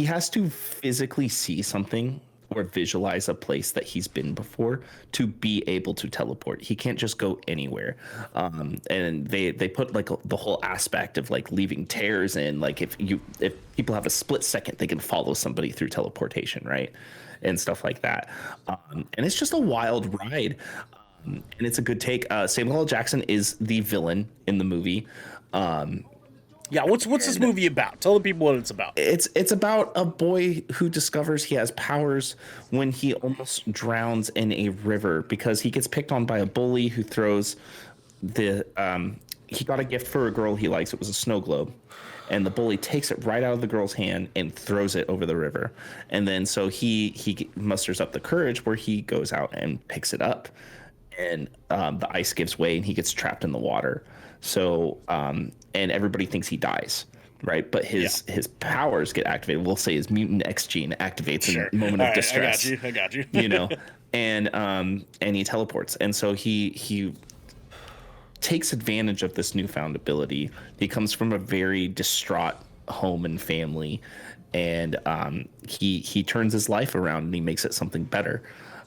has to physically see something or visualize a place that he's been before to be able to teleport. He can't just go anywhere. And they put like the whole aspect of like leaving tears in, like if people have a split second, they can follow somebody through teleportation, right? And stuff like that. And it's just a wild ride. And it's a good take. Samuel L. Jackson is the villain in the movie. Yeah, what's this movie about? Tell the people what it's about. It's about a boy who discovers he has powers when he almost drowns in a river because he gets picked on by a bully who throws he got a gift for a girl he likes. It was a snow globe. And the bully takes it right out of the girl's hand and throws it over the river. And then so he musters up the courage where he goes out and picks it up. And the ice gives way and he gets trapped in the water. So, and everybody thinks he dies, right? But his powers get activated. We'll say his mutant X gene activates in a moment of distress. I got you. You know, and he teleports. And so he takes advantage of this newfound ability. He comes from a very distraught home and family, and he turns his life around and he makes it something better.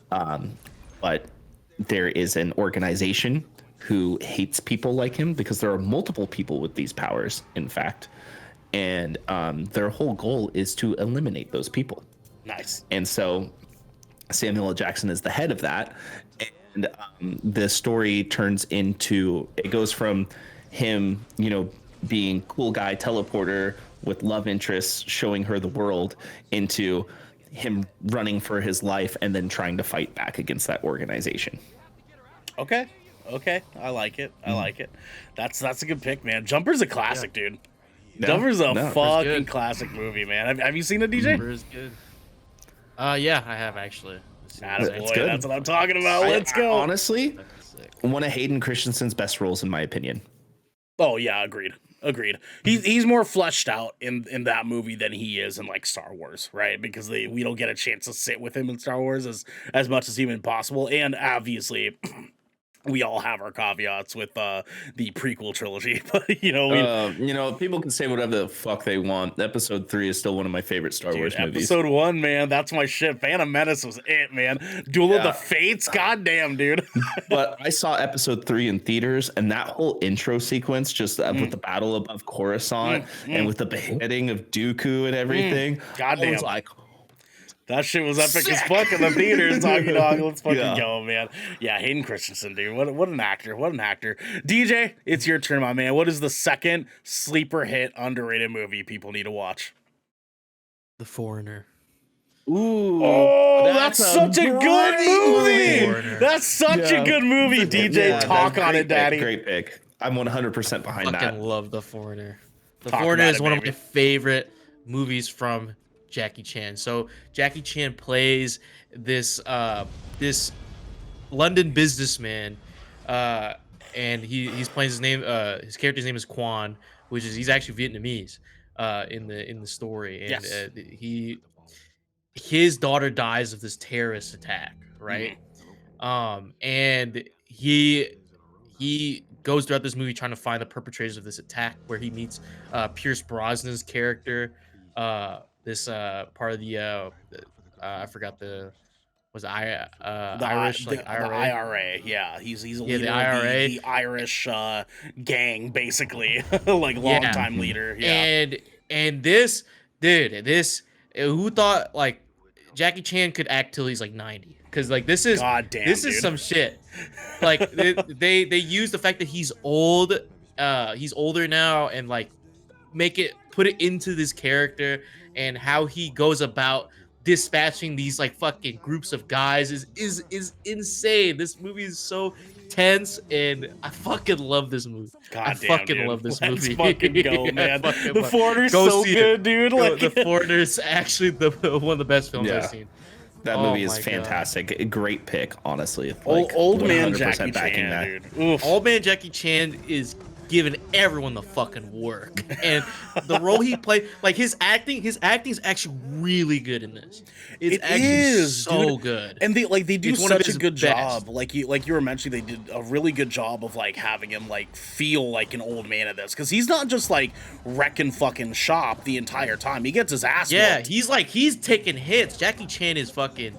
But there is an organization who hates people like him because there are multiple people with these powers, in fact. And their whole goal is to eliminate those people. Nice. And so Samuel L. Jackson is the head of that. And the story turns into, it goes from him, being cool guy teleporter with love interests, showing her the world, into him running for his life and then trying to fight back against that organization. Okay. I like it. That's a good pick, man. Jumper's a classic, dude. Jumper's a fucking classic movie, man. Have you seen it, DJ? Jumper is good. Yeah, I have actually. Let's see what it Attaboy, says. good. that's what I'm talking about. Let's I go. honestly, Fucking sick. one of Hayden Christensen's best roles, in my opinion. Oh yeah, agreed. He's more fleshed out in that movie than he is in like Star Wars, right? Because we don't get a chance to sit with him in Star Wars as much as humanly possible, and obviously. We all have our caveats with the prequel trilogy, but People can say whatever the fuck they want. Episode 3 is still one of my favorite Star Wars movies. Episode 1, man, that's my shit. Phantom Menace was it, man. Duel of the Fates, goddamn, dude. But I saw Episode 3 in theaters, and that whole intro sequence, just with the battle above Coruscant and with the beheading of Dooku and everything, Goddamn. I was like, that shit was epic as fuck in the theaters. Doggy dog, let's fucking go, man. Yeah, Hayden Christensen, dude. What an actor. What an actor. DJ, it's your turn, my man. What is the second sleeper hit underrated movie people need to watch? The Foreigner. ooh. Oh, that's such a good movie. Foreigner. That's such a good movie. DJ, talk on it, daddy. Great pick. I'm 100% behind that. Fucking love The Foreigner. The Talk Foreigner about is it, one of baby. my favorite movies from Jackie Chan. So Jackie Chan plays this London businessman, and he's playing his character's name is Quan, which is he's actually Vietnamese in the story, and Yes. His daughter dies of this terrorist attack, right? And he goes throughout this movie trying to find the perpetrators of this attack, where he meets Pierce Brosnan's character, this part of the I forgot the Irish, like IRA. The IRA, yeah. He's a leader the of IRA. the Irish gang, basically. Like longtime leader. Yeah. And this dude, who thought like Jackie Chan could act till he's like 90? Because like this is dude. some shit. Like they use the fact that he's old, he's older now, and like put it into this character, and how he goes about dispatching these like fucking groups of guys is insane. This movie is so tense, and I fucking love this movie. I fucking love this movie. Let's fucking go, man. The love- Foreigner's Go so see good, it. dude. Like, The Foreigner's actually one of the best films I've seen. That Oh movie is my God. fantastic. A great pick, honestly. Like, old man 100% Jackie backing Chan, that. dude. Oof. Old man Jackie Chan is giving everyone the fucking work, and the role he played, like his acting is actually really good in this. It's actually so dude. good. And they do It's one of such a his good best. job. Like you were mentioning, they did a really good job of like having him like feel like an old man at this, because he's not just like wrecking fucking shop the entire time. He gets his ass whooped. he's taking hits. Jackie Chan is fucking.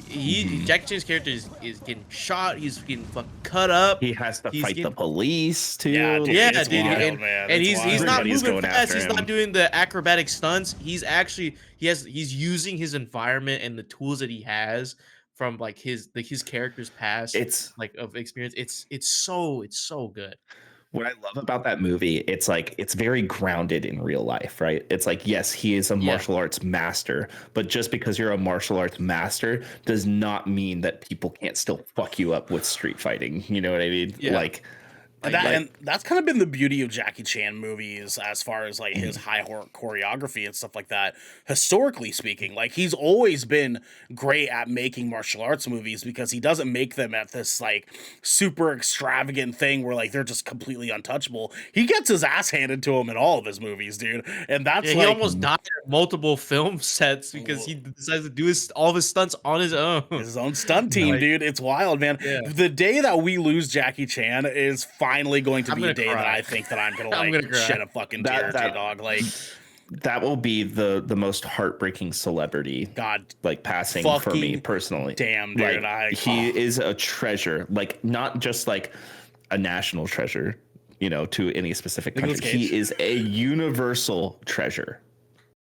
Jackie Chan's character is getting shot. He's getting fucking cut up. He has to fight the getting- police too. Yeah, dude. Yeah, It's dude, wild, and, man. and It's he's wild. not Everybody's moving going fast. after He's him. not doing the acrobatic stunts. He's actually he's using his environment and the tools that he has from like his character's past. It's like of experience. It's so good. what I love about that movie. It's like it's very grounded in real life, right? It's like, yes, he is a martial arts master, but just because you're a martial arts master does not mean that people can't still fuck you up with street fighting. You know what I mean? Yeah. Like, And that's kind of been the beauty of Jackie Chan movies, as far as like his high choreography and stuff like that. Historically speaking, like he's always been great at making martial arts movies, because he doesn't make them at this like super extravagant thing where like they're just completely untouchable. He gets his ass handed to him in all of his movies, dude. And that's He like almost died at multiple film sets because he decides to do all of his stunts on his own. his own stunt team, Like- dude. It's wild, man. Yeah. The day that we lose Jackie Chan is finally going to I'm be gonna a day cry. that I think that I'm gonna I'm like gonna cry. shed a fucking tear, That- dog. Like, that will be the most heartbreaking celebrity God like passing for me fucking personally. damn, dude. Like, he is a treasure, like not just like a national treasure, you know, to any specific Nicolas country. Cage. He is a universal treasure.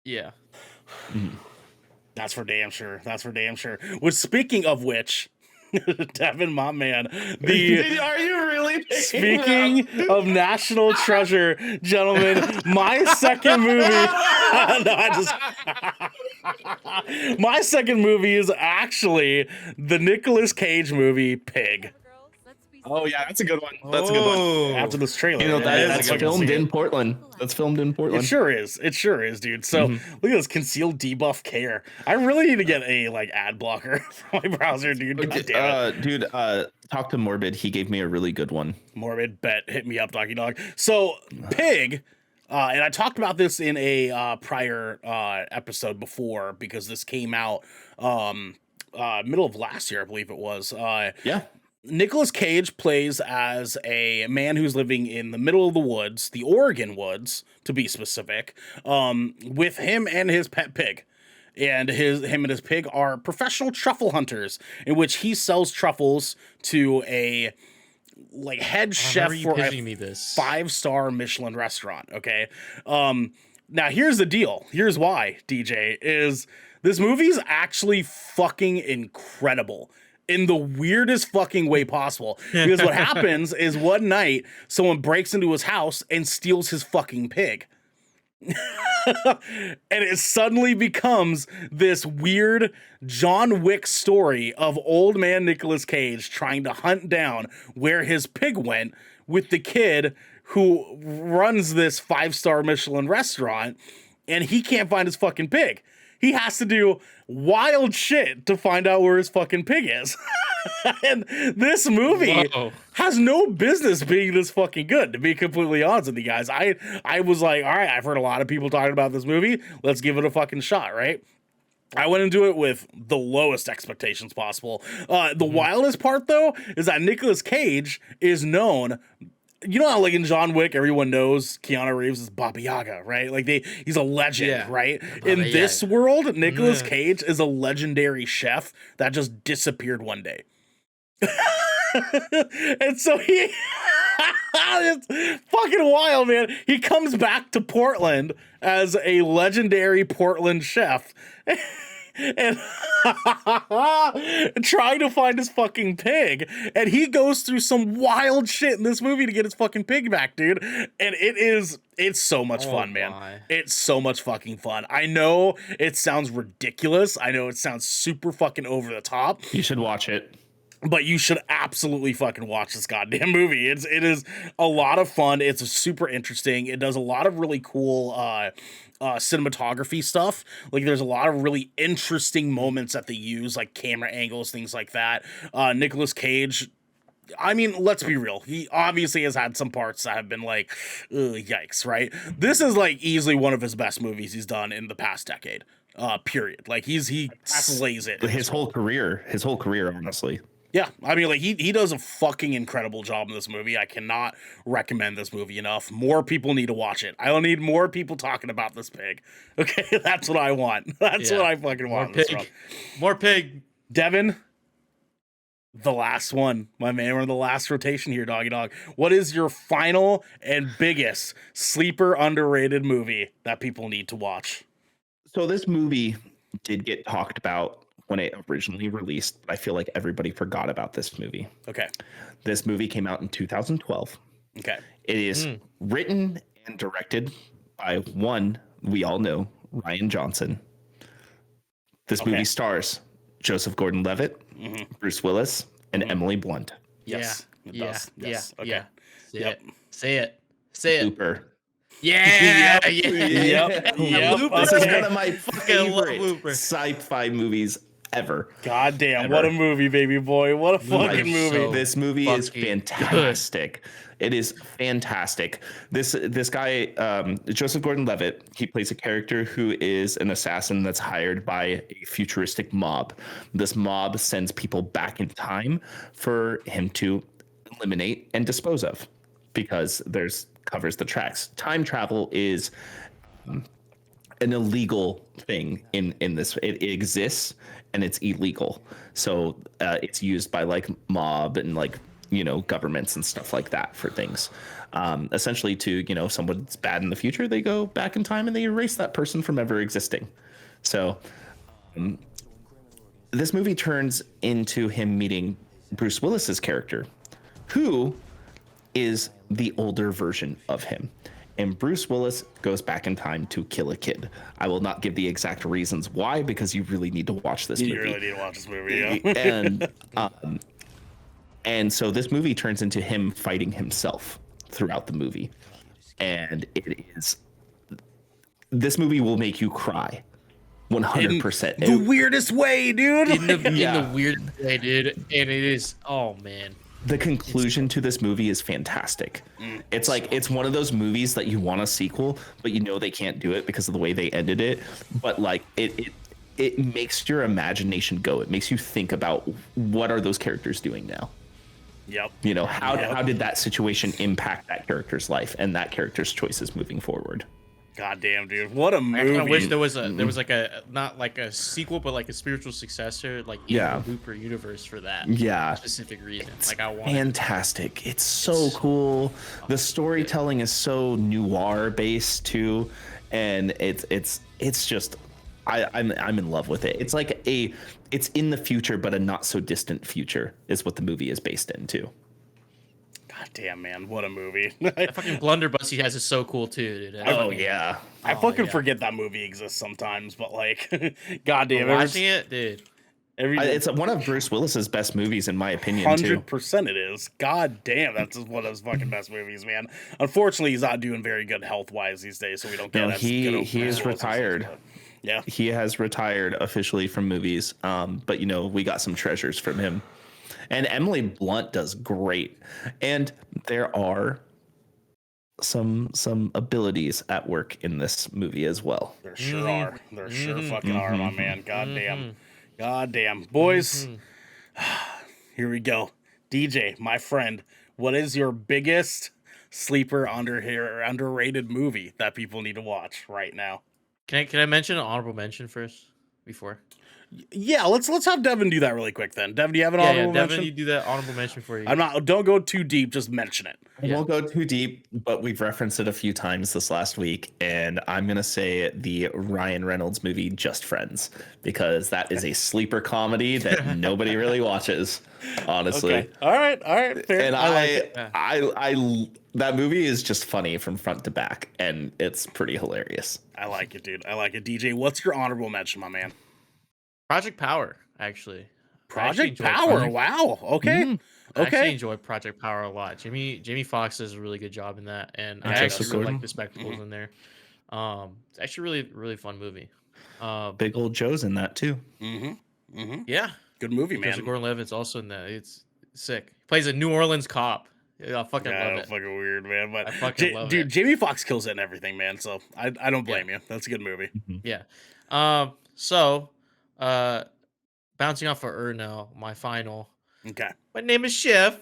Yeah. That's for damn sure. That's for damn sure. Which, speaking of which, Devin, my man, Are you really speaking of national treasure, gentlemen, my second movie. My second movie is actually the Nicolas Cage movie Pig. Oh yeah, that's a good one. That's a good one. Oh. After this trailer, You know, that's fucking filmed see in it. Portland. That's filmed in It Portland. sure is. It sure is, dude. So look at this concealed debuff care. I really need to get a like ad blocker for my browser, dude. God damn it. Dude, talk to Morbid. He gave me a really good one. Morbid bet, hit me up, Doggy Dog. So Pig, and I talked about this in a prior episode before because this came out middle of last year, I believe it was. Yeah. Nicolas Cage plays as a man who's living in the middle of the woods, the Oregon woods, to be specific, with him and his pet pig. And him and his pig are professional truffle hunters, in which he sells truffles to a like head chef for a me this 5-star Michelin restaurant. Okay. Now here's the deal. Here's why, DJ, is this movie's actually fucking incredible in the weirdest fucking way possible. Because what happens is one night someone breaks into his house and steals his fucking pig. And it suddenly becomes this weird John Wick story of old man Nicolas Cage trying to hunt down where his pig went with the kid who runs this 5-star Michelin restaurant, and he can't find his fucking pig. He has to do wild shit to find out where his fucking pig is. And this movie has no business being this fucking good, to be completely honest with you guys. I was like, all right, I've heard a lot of people talking about this movie. Let's give it a fucking shot, right? I went into it with the lowest expectations possible. The wildest part, though, is that Nicolas Cage is known... You know how, like, in John Wick, everyone knows Keanu Reeves is Baba Yaga, right? Like, he's a legend, right? In this world, Nicolas Cage is a legendary chef that just disappeared one day. And so he... it's fucking wild, man. He comes back to Portland as a legendary Portland chef. And trying to find his fucking pig, and he goes through some wild shit in this movie to get his fucking pig back, dude. And it's so much fun, man. It's so much fucking fun. I know it sounds ridiculous. I know it sounds super fucking over the top. You should watch it. But you should absolutely fucking watch this goddamn movie. It is a lot of fun. It's super interesting. It does a lot of really cool cinematography stuff. Like, there's a lot of really interesting moments that they use, like camera angles, things like that. Nicolas Cage, I mean, let's be real. He obviously has had some parts that have been like, ugh, yikes, right? This is like easily one of his best movies he's done in the past decade. Period. Like, he slays it. His whole career, honestly. Yeah, I mean, like, he does a fucking incredible job in this movie. I cannot recommend this movie enough. More people need to watch it. I don't need more people talking about this pig. Okay, that's what I want. That's what I fucking want. More pig. Devin, the last one. My man, we're in the last rotation here, Doggy Dog. What is your final and biggest sleeper underrated movie that people need to watch? So this movie did get talked about when it originally released, but I feel like everybody forgot about this movie. Okay. This movie came out in 2012. Okay. It is written and directed by one we all know, Rian Johnson. This movie stars Joseph Gordon-Levitt, Bruce Willis, and Emily Blunt. Yes. Yes. Okay. Yeah. Yep. Say it. Looper. Yeah. Yep. This is one of my favorite sci-fi movies ever. God damn, what a movie, baby boy. What a fucking movie. This movie is fantastic. It is fantastic. This guy, Joseph Gordon-Levitt, he plays a character who is an assassin that's hired by a futuristic mob. This mob sends people back in time for him to eliminate and dispose of, because covers the tracks. Time travel is an illegal thing in this. It exists and it's illegal. So it's used by like mob and like, governments and stuff like that for things. Essentially to, someone's bad in the future, they go back in time and they erase that person from ever existing. So this movie turns into him meeting Bruce Willis's character, who is the older version of him. And Bruce Willis goes back in time to kill a kid. I will not give the exact reasons why, because you really need to watch this movie. You really need to watch this movie, yeah. And so this movie turns into him fighting himself throughout the movie. And this movie will make you cry 100%. The weirdest way, dude. In the weirdest way, dude. And it is, oh man. The conclusion to this movie is fantastic. It's like, it's one of those movies that you want a sequel, but you know they can't do it because of the way they ended it. But like it makes your imagination go. It makes you think about what are those characters doing now? Yep. You know, how did that situation impact that character's life and that character's choices moving forward? God damn, dude. What a movie. I kind of wish there was like a, not like a sequel, but like a spiritual successor, like in the Looper universe for that specific reason. It's like I want fantastic. It's so cool. The storytelling is so noir based too. And it's just, I'm in love with it. It's like it's in the future, but a not so distant future is what the movie is based into. God damn, man, what a movie. that fucking blunderbuss he has is so cool too, dude. I fucking forget that movie exists sometimes, but like, god damn, watching it, dude. It's one of Bruce Willis's best movies, in my opinion. 100% it is. God damn, that's one of his fucking best movies, man. Unfortunately, he's not doing very good health wise these days, so we don't get he is retired. Yeah, he has retired officially from movies. But you know, we got some treasures from him. And Emily Blunt does great. And there are some abilities at work in this movie as well. There sure are. There sure fucking are, my man. God damn. God damn. Boys, here we go. DJ, my friend, what is your biggest sleeper underrated movie that people need to watch right now? Can I mention an honorable mention first before? Yeah, let's have Devin do that really quick then. Devin, do you have an honorable mention? Devin, you do that honorable mention for you. Don't go too deep, just mention it. I won't go too deep, but we've referenced it a few times this last week, and I'm going to say the Ryan Reynolds movie Just Friends, because that is a sleeper comedy that nobody really watches, honestly. Okay. All right, fair. And I like it. I that movie is just funny from front to back, and it's pretty hilarious. I like it, dude. I like it. DJ, what's your honorable mention, my man? Project Power, actually. Project Power. Wow. Okay. I actually enjoy Project Power a lot. Jamie Foxx does a really good job in that, and I actually really like the spectacles in there. It's actually really, really fun movie. Big old Joe's in that too. Yeah, good movie, man. Joseph Gordon-Levitt's also in that. It's sick. He plays a New Orleans cop. I fucking love it. Fucking weird, man. But I fucking love dude, it. Jamie Foxx kills it and everything, man. So I don't blame you. That's a good movie. Yeah. So, bouncing off of now, my final. Okay. My name is Chef.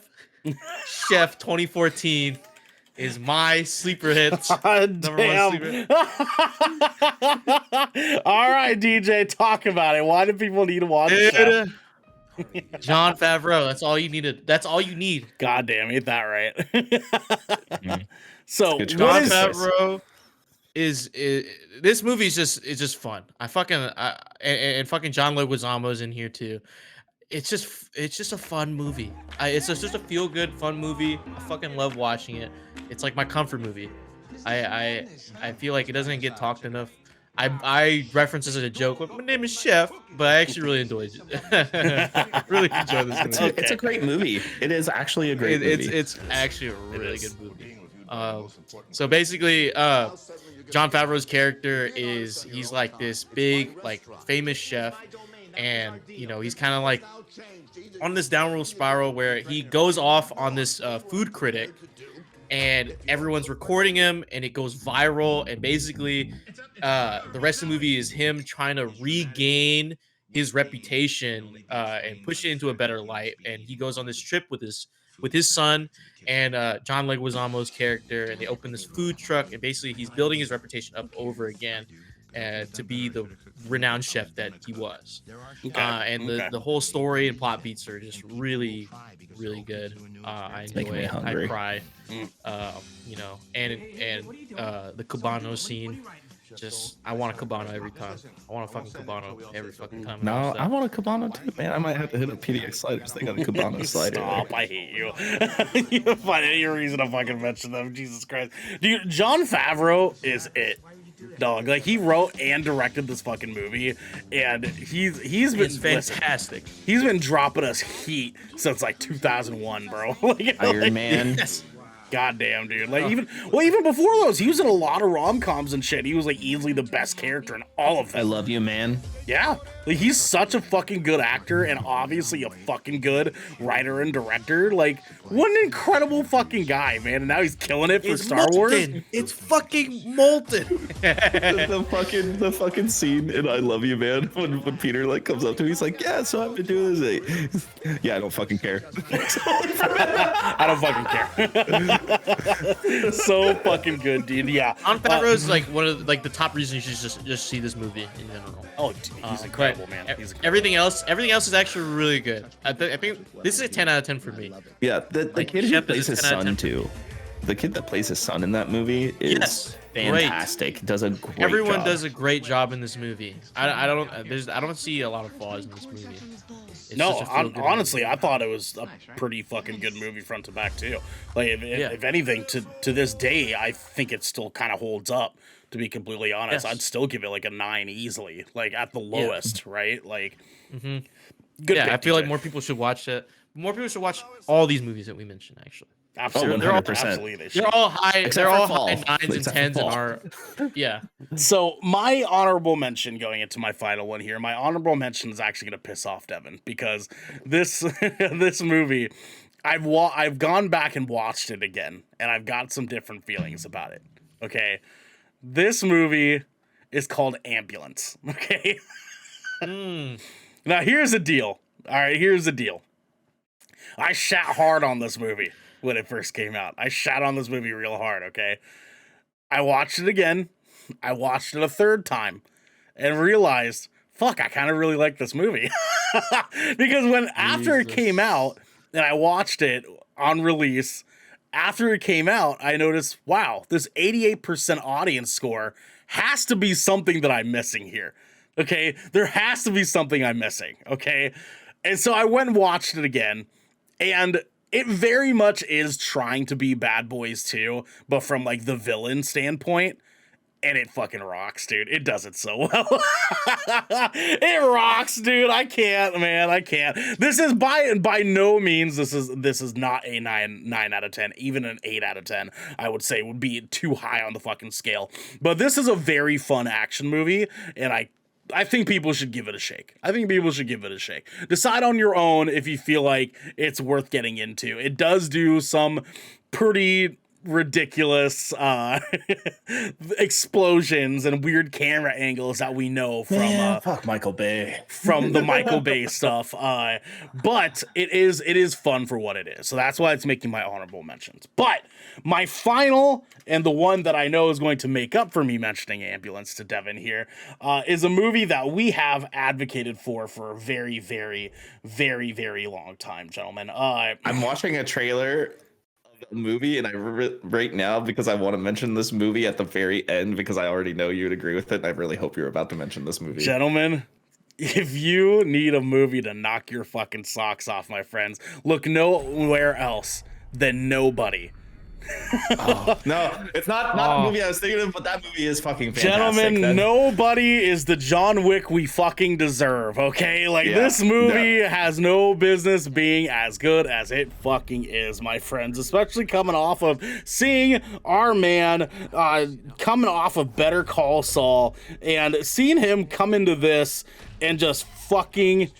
Chef 2014 is my sleeper hits. Damn. All right, DJ, talk about it. Why do people need to watch it? Jon Favreau. That's all you needed. That's all you need. God damn, ain't that right? So Jon Favreau is this movie is just fun. And fucking John Leguizamo's in here too. It's just a fun movie. It's just a feel good fun movie. I fucking love watching it. It's like my comfort movie. I feel like it doesn't get talked enough. I reference this as a joke. My name is Chef, but I actually really enjoyed it. Really enjoy this movie. It's a great movie. It is actually a great movie. It's actually a really good movie. So basically, Jon Favreau's character he's like this big, like famous chef, and you know he's kind of like on this downward spiral where he goes off on this food critic, and everyone's recording him, and it goes viral, and basically, the rest of the movie is him trying to regain his reputation and push it into a better light, and he goes on this trip with his son and John Leguizamo's character, and they open this food truck, and basically he's building his reputation up over again to be the renowned chef that he was. The whole story and plot beats are just really, really good. I enjoy it. I cry. You know, and the Cabano scene. Just, I want a Cabano every time. I want a fucking Cabano every fucking time. No, I want a Cabano too, man. I might have to hit up PDX Sliders. They got a Cabano slider. Stop, I hate you. You don't find any reason to fucking mention them. Jesus Christ. Dude, Jon Favreau is it. dog. Like, he wrote and directed this fucking movie, and he's been It's fantastic. He's been dropping us heat since like 2001, bro. Like, Iron Man. Yes. Goddamn, dude. Like, even before those, he was in a lot of rom-coms and shit. He was like easily the best character in all of them. I Love You, Man. Yeah, like, he's such a fucking good actor and obviously a fucking good writer and director. Like, what an incredible fucking guy, man. And now he's killing it for Star Wars. It's fucking molten. the fucking scene in I Love You, Man, when Peter like comes up to him, he's like, yeah, so I've been doing this. Yeah, I don't fucking care. I don't fucking care. So fucking good, dude. Yeah. Jon Favreau is like one of the top reasons you should just see this movie in general. Oh, dude, he's incredible, man. He's incredible. Everything else is actually really good. I think this is a 10 out of 10 for me. Yeah, the Like, kid who Shep plays is his a 10 out of son 10. too. The kid that plays his son in that movie is Yes, great. fantastic. Does a great Everyone job. does a great job in this movie. I don't see a lot of flaws in this movie. It's No, such a feel-good honestly, movie. I thought it was a pretty fucking good movie front to back too. Like, Yeah. if anything, to this day, I think it still kind of holds up. To be completely honest, Yes. I'd still give it like a 9 easily, like at the lowest, right? Like, Mhm. good. Yeah, I pick, feel like TJ. more people should watch it. More people should watch all these movies that we mentioned. Actually, Absolutely, they're all- absolutely, they should. they're all high. Except they're for all Fall. high nines and Except for tens in Fall. our. Yeah. So my honorable mention going into my final one here, my honorable mention is actually going to piss off Devin because this this movie, I've gone back and watched it again, and I've got some different feelings about it. Okay, this movie is called Ambulance. Okay, now here's the deal. All right, here's the deal. I shat hard on this movie when it first came out. I shat on this movie real hard. Okay, I watched it again. I watched it a third time and realized, fuck, I kind of really like this movie. Because after it came out and I watched it on release, after it came out, I noticed, wow, this 88% audience score has to be something that I'm missing here. Okay, there has to be something I'm missing. Okay, and so I went and watched it again, and it very much is trying to be Bad Boys 2, but from like the villain standpoint. And it fucking rocks, dude. It does it so well. It rocks, dude. I can't, man. I can't. This is by no means this is not a 9 out of 10. Even an 8 out of 10, I would say would be too high on the fucking scale. But this is a very fun action movie, and I think people should give it a shake. Decide on your own if you feel like it's worth getting into. It does do some pretty ridiculous explosions and weird camera angles that we know from fuck Michael Bay. from the Michael Bay stuff, but it is fun for what it is, so that's why it's making my honorable mentions. But my final, and the one that I know is going to make up for me mentioning Ambulance to Devin here, is a movie that we have advocated for a very, very, very, very long time, gentlemen. I'm watching a trailer of the movie, and right now, because I want to mention this movie at the very end, because I already know you'd agree with it, and I really hope you're about to mention this movie. Gentlemen, if you need a movie to knock your fucking socks off, my friends, look nowhere else than Nobody. No, it's not a movie I was thinking of, but that movie is fucking fantastic. Gentlemen, Nobody is the John Wick we fucking deserve, okay? Like, this movie has no business being as good as it fucking is, my friends, especially coming off of seeing our man coming off of Better Call Saul and seeing him come into this and just fucking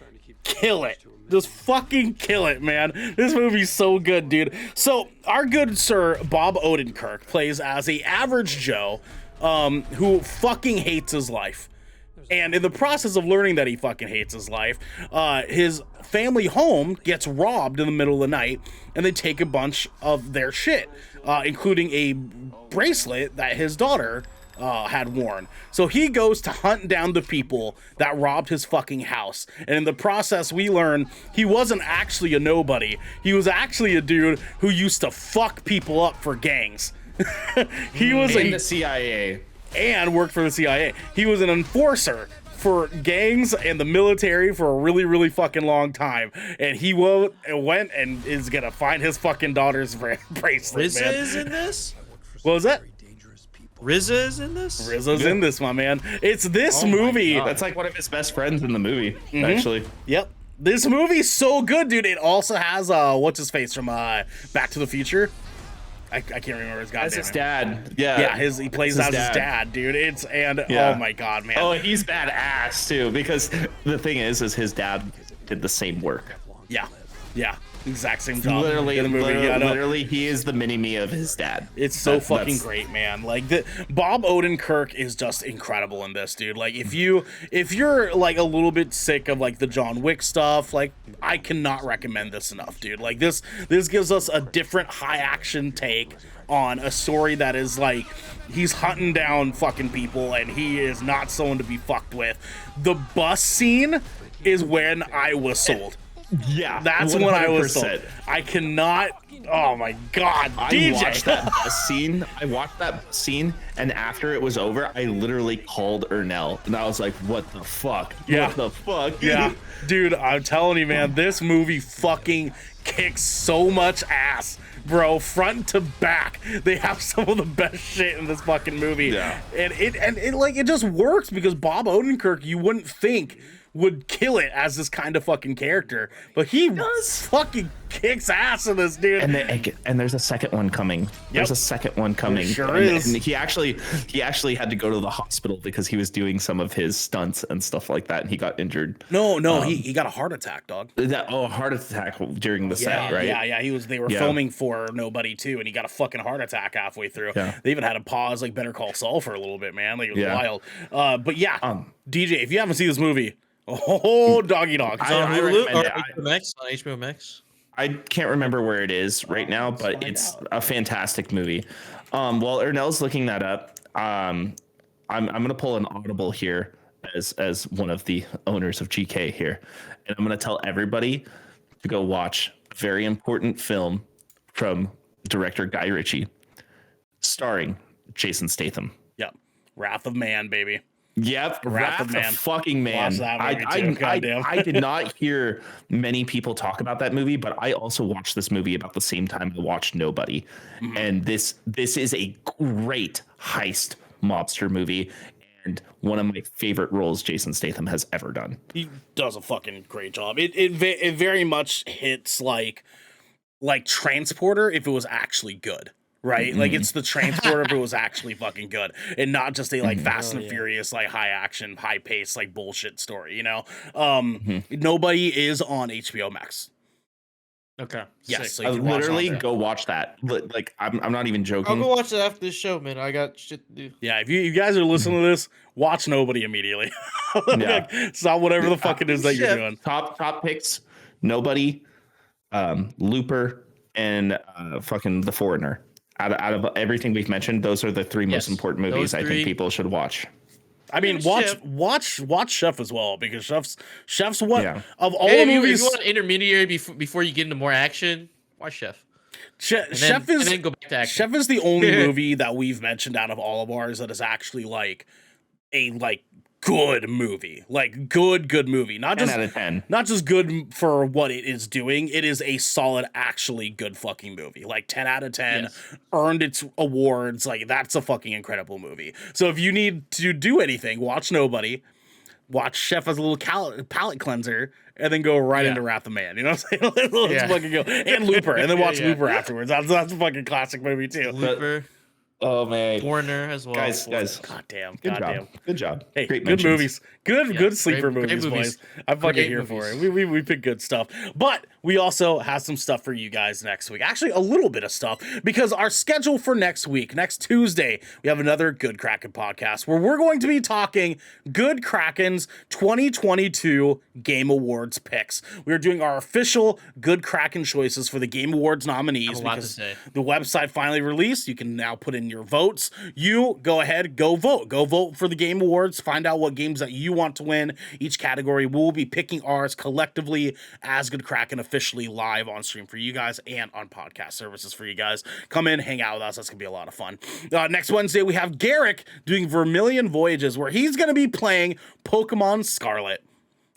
kill it. Just fucking kill it, man. This movie's so good, dude. So, our good sir, Bob Odenkirk, plays as a average Joe who fucking hates his life. And in the process of learning that he fucking hates his life, his family home gets robbed in the middle of the night, and they take a bunch of their shit, including a bracelet that his daughter had worn. So he goes to hunt down the people that robbed his fucking house. And in the process, we learn he wasn't actually a nobody. He was actually a dude who used to fuck people up for gangs. He was in the CIA. And worked for the CIA. He was an enforcer for gangs and the military for a really, really fucking long time. And he went and is gonna find his fucking daughter's bracelet, RZA man. is in this? What was that? RZA is in this. RZA's in this, my man. It's this Oh my movie. God. That's like one of his best friends in the movie, Mm-hmm. actually. Yep. This movie's so good, dude. It also has what's his face from Back to the Future. I can't remember his goddamn That's his name. dad. Yeah. Yeah, he plays as his dad, dude. Oh my god, man. Oh, and he's badass too, because the thing is his dad did the same work. Yeah. Exact same job. Literally, in the movie. Yeah, I know. literally, he is the mini-me of his dad. It's so fucking that's- great, man. Like Bob Odenkirk is just incredible in this, dude. Like if you're like a little bit sick of like the John Wick stuff, like I cannot recommend this enough, dude. Like this gives us a different high action take on a story that is like he's hunting down fucking people and he is not someone to be fucked with. The bus scene is when I was sold. Yeah, That's when I was 100%. sold. I cannot. Oh my god, I DJ. watched that scene. And after it was over, I literally called Ernell, and I was like, "What the fuck? Yeah. What the fuck?" Yeah, dude, I'm telling you, man, this movie fucking kicks so much ass, bro, front to back. They have some of the best shit in this fucking movie. Yeah. And it just works because Bob Odenkirk, you wouldn't think would kill it as this kind of fucking character, but he fucking kicks ass in this, dude. And there's a second one coming. There's a second one coming. There sure and, is. And he actually had to go to the hospital because he was doing some of his stunts and stuff like that, and he got injured. No, he got a heart attack, dog. A heart attack during the set, right? Yeah. They were filming for Nobody too, and he got a fucking heart attack halfway through. Yeah. They even had to pause like Better Call Saul for a little bit, man. Like it was Yeah. wild. But yeah, DJ, if you haven't seen this movie, oh doggy dog. It's on I Hulu recommend or it. HBO Max? On HBO Max. I can't remember where it is right now, but it's a fantastic movie. While Ernell's looking that up, I'm gonna pull an audible here as one of the owners of GK here, and I'm gonna tell everybody to go watch a very important film from director Guy Ritchie, starring Jason Statham. Yep. Wrath of Man, baby. Yep, Wrath of Man. fucking man. Watch that movie too, goddamn. I did not hear many people talk about that movie, but I also watched this movie about the same time I watched Nobody. Mm-hmm. And this is a great heist mobster movie and one of my favorite roles Jason Statham has ever done. He does a fucking great job. It very much hits like Transporter if it was actually good. Right, like it's the Transporter if it was actually fucking good, and not just a like Fast and Furious like high action, high pace like bullshit story. You know, Nobody is on HBO Max. Okay. Yes, Sick. so you can watch Literally on there. go watch that. Like I'm not even I'll joking. go watch it after this show, man. I got shit to do. Yeah, if you guys are listening to this, watch Nobody immediately. Yeah. Stop whatever the fuck it is that you're Shit. doing. Top picks, Nobody, Looper, and fucking The Foreigner. Out of everything we've mentioned, those are the three most Yes, important movies those I three. think people should watch. I mean, Chef. watch Chef as well, because Chef's what Yeah. of all Hey, the if movies. you want an intermediary before you get into more action, watch Chef. Chef And then go back to action. Chef is the only movie that we've mentioned out of all of ours that is actually like a good movie, like good movie, not 10 just out of 10. not just good for what it is doing. It is a solid, actually good fucking movie. Like 10 out of 10, Yes. earned its awards. Like that's a fucking incredible movie. So if you need to do anything, watch Nobody, watch Chef as a little palate cleanser, and then go right Yeah. into Wrath of Man. You know what I'm saying? Let's Yeah. fucking go. And Looper, and then watch Yeah. Looper afterwards. That's a fucking classic movie too. Looper, Oh man, Foreigner as well. guys, God damn. good job. Hey, Great good mentions. movies. Good Yeah, sleeper great movies, movies. boys. I'm fucking Great here for it. movies. We pick good stuff. But we also have some stuff for you guys next week. Actually, a little bit of stuff, because our schedule for next week, next Tuesday, we have another Good Kraken podcast where we're going to be talking Good Kraken's 2022 Game Awards picks. We are doing our official Good Kraken choices for the Game Awards nominees, I have a lot to because say. the website finally released. You can now put in your votes. You go ahead, go vote for the Game Awards. Find out what games that you want to win each category. We'll be picking ours collectively as Good Kraken, officially live on stream for you guys and on podcast services for you guys. Come in, hang out with us. That's gonna be a lot of fun. Next Wednesday we have Garrick doing Vermilion Voyages, where he's gonna be playing Pokemon Scarlet.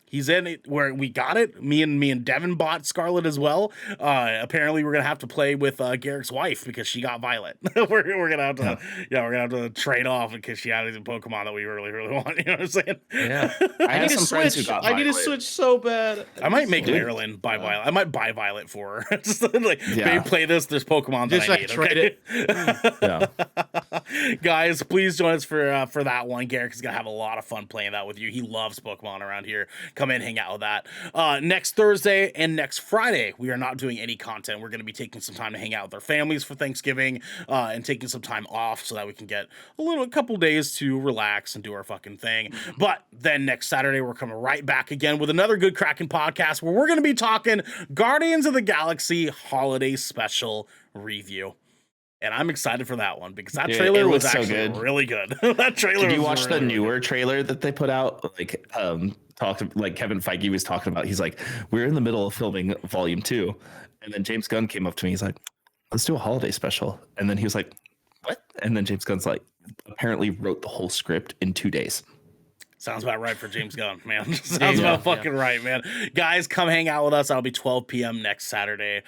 He's in it where we got it. Me and Devin bought Scarlet as well. Apparently we're gonna have to play with Garrick's wife because she got Violet. we're gonna have to we're gonna have to trade off because she had a Pokemon that we really want. You know what I'm saying? Yeah. I have some friends who got I need to Violet. switch so bad. I might make Marilyn buy Violet. I might buy Violet for her. Just like, Yeah. babe, play this. There's Pokemon that Just I like need. trade Okay? Yeah. Guys, please join us for that one. Garrick is gonna have a lot of fun playing that with you. He loves Pokemon around here. Come in, hang out with that. Next Thursday and next Friday, we are not doing any content. We're gonna be taking some time to hang out with our families for Thanksgiving, and taking some time off so that we can get a couple days to relax and do our fucking thing. But then next Saturday, we're coming right back again with another Good Kraken podcast where we're gonna be talking Guardians of the Galaxy Holiday Special review. And I'm excited for that one because that Dude, trailer it was looks so actually good. really good. That trailer. Did you was watch the really, really newer good. trailer that they put out? Like Kevin Feige was talking about. He's like, we're in the middle of filming Volume 2, and then James Gunn came up to me. He's like, let's do a holiday special. And then he was like, what? And then James Gunn's like, apparently wrote the whole script in 2 days. Sounds about right for James Gunn, man. Sounds about fucking right, man. Guys, come hang out with us. That'll be 12 p.m. next Saturday.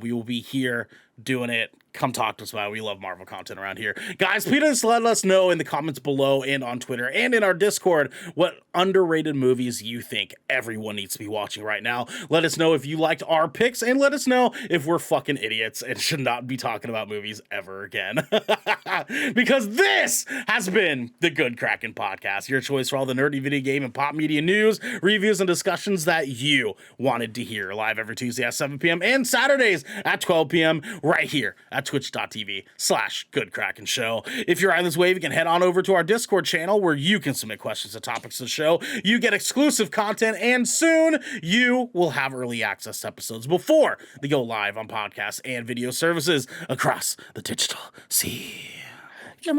We will be here doing it. Come talk to us about it. We love Marvel content around here. Guys, please let us know in the comments below and on Twitter and in our Discord what underrated movies you think everyone needs to be watching right now. Let us know if you liked our picks and let us know if we're fucking idiots and should not be talking about movies ever again. Because this has been the Good Kraken Podcast, your choice for all the nerdy video game and pop media news, reviews, and discussions that you wanted to hear. Live every Tuesday at 7 p.m. and Saturdays at 12 p.m. right here at twitch.tv/Good Kraken Show. If you're on this wave, you can head on over to our Discord channel where you can submit questions to topics of the show. You get exclusive content, and soon you will have early access to episodes before they go live on podcasts and video services across the digital sea. You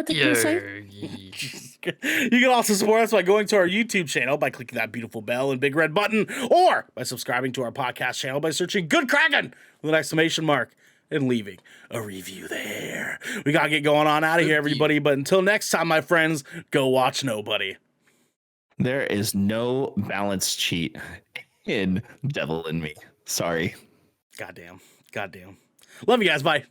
can also support us by going to our YouTube channel by clicking that beautiful bell and big red button, or by subscribing to our podcast channel by searching Good Kraken with an exclamation mark and leaving a review there. We gotta get going on out of here, everybody. But until next time, my friends, go watch nobody. There is no balance cheat in Devil in Me. Sorry. Goddamn. Love you guys. Bye.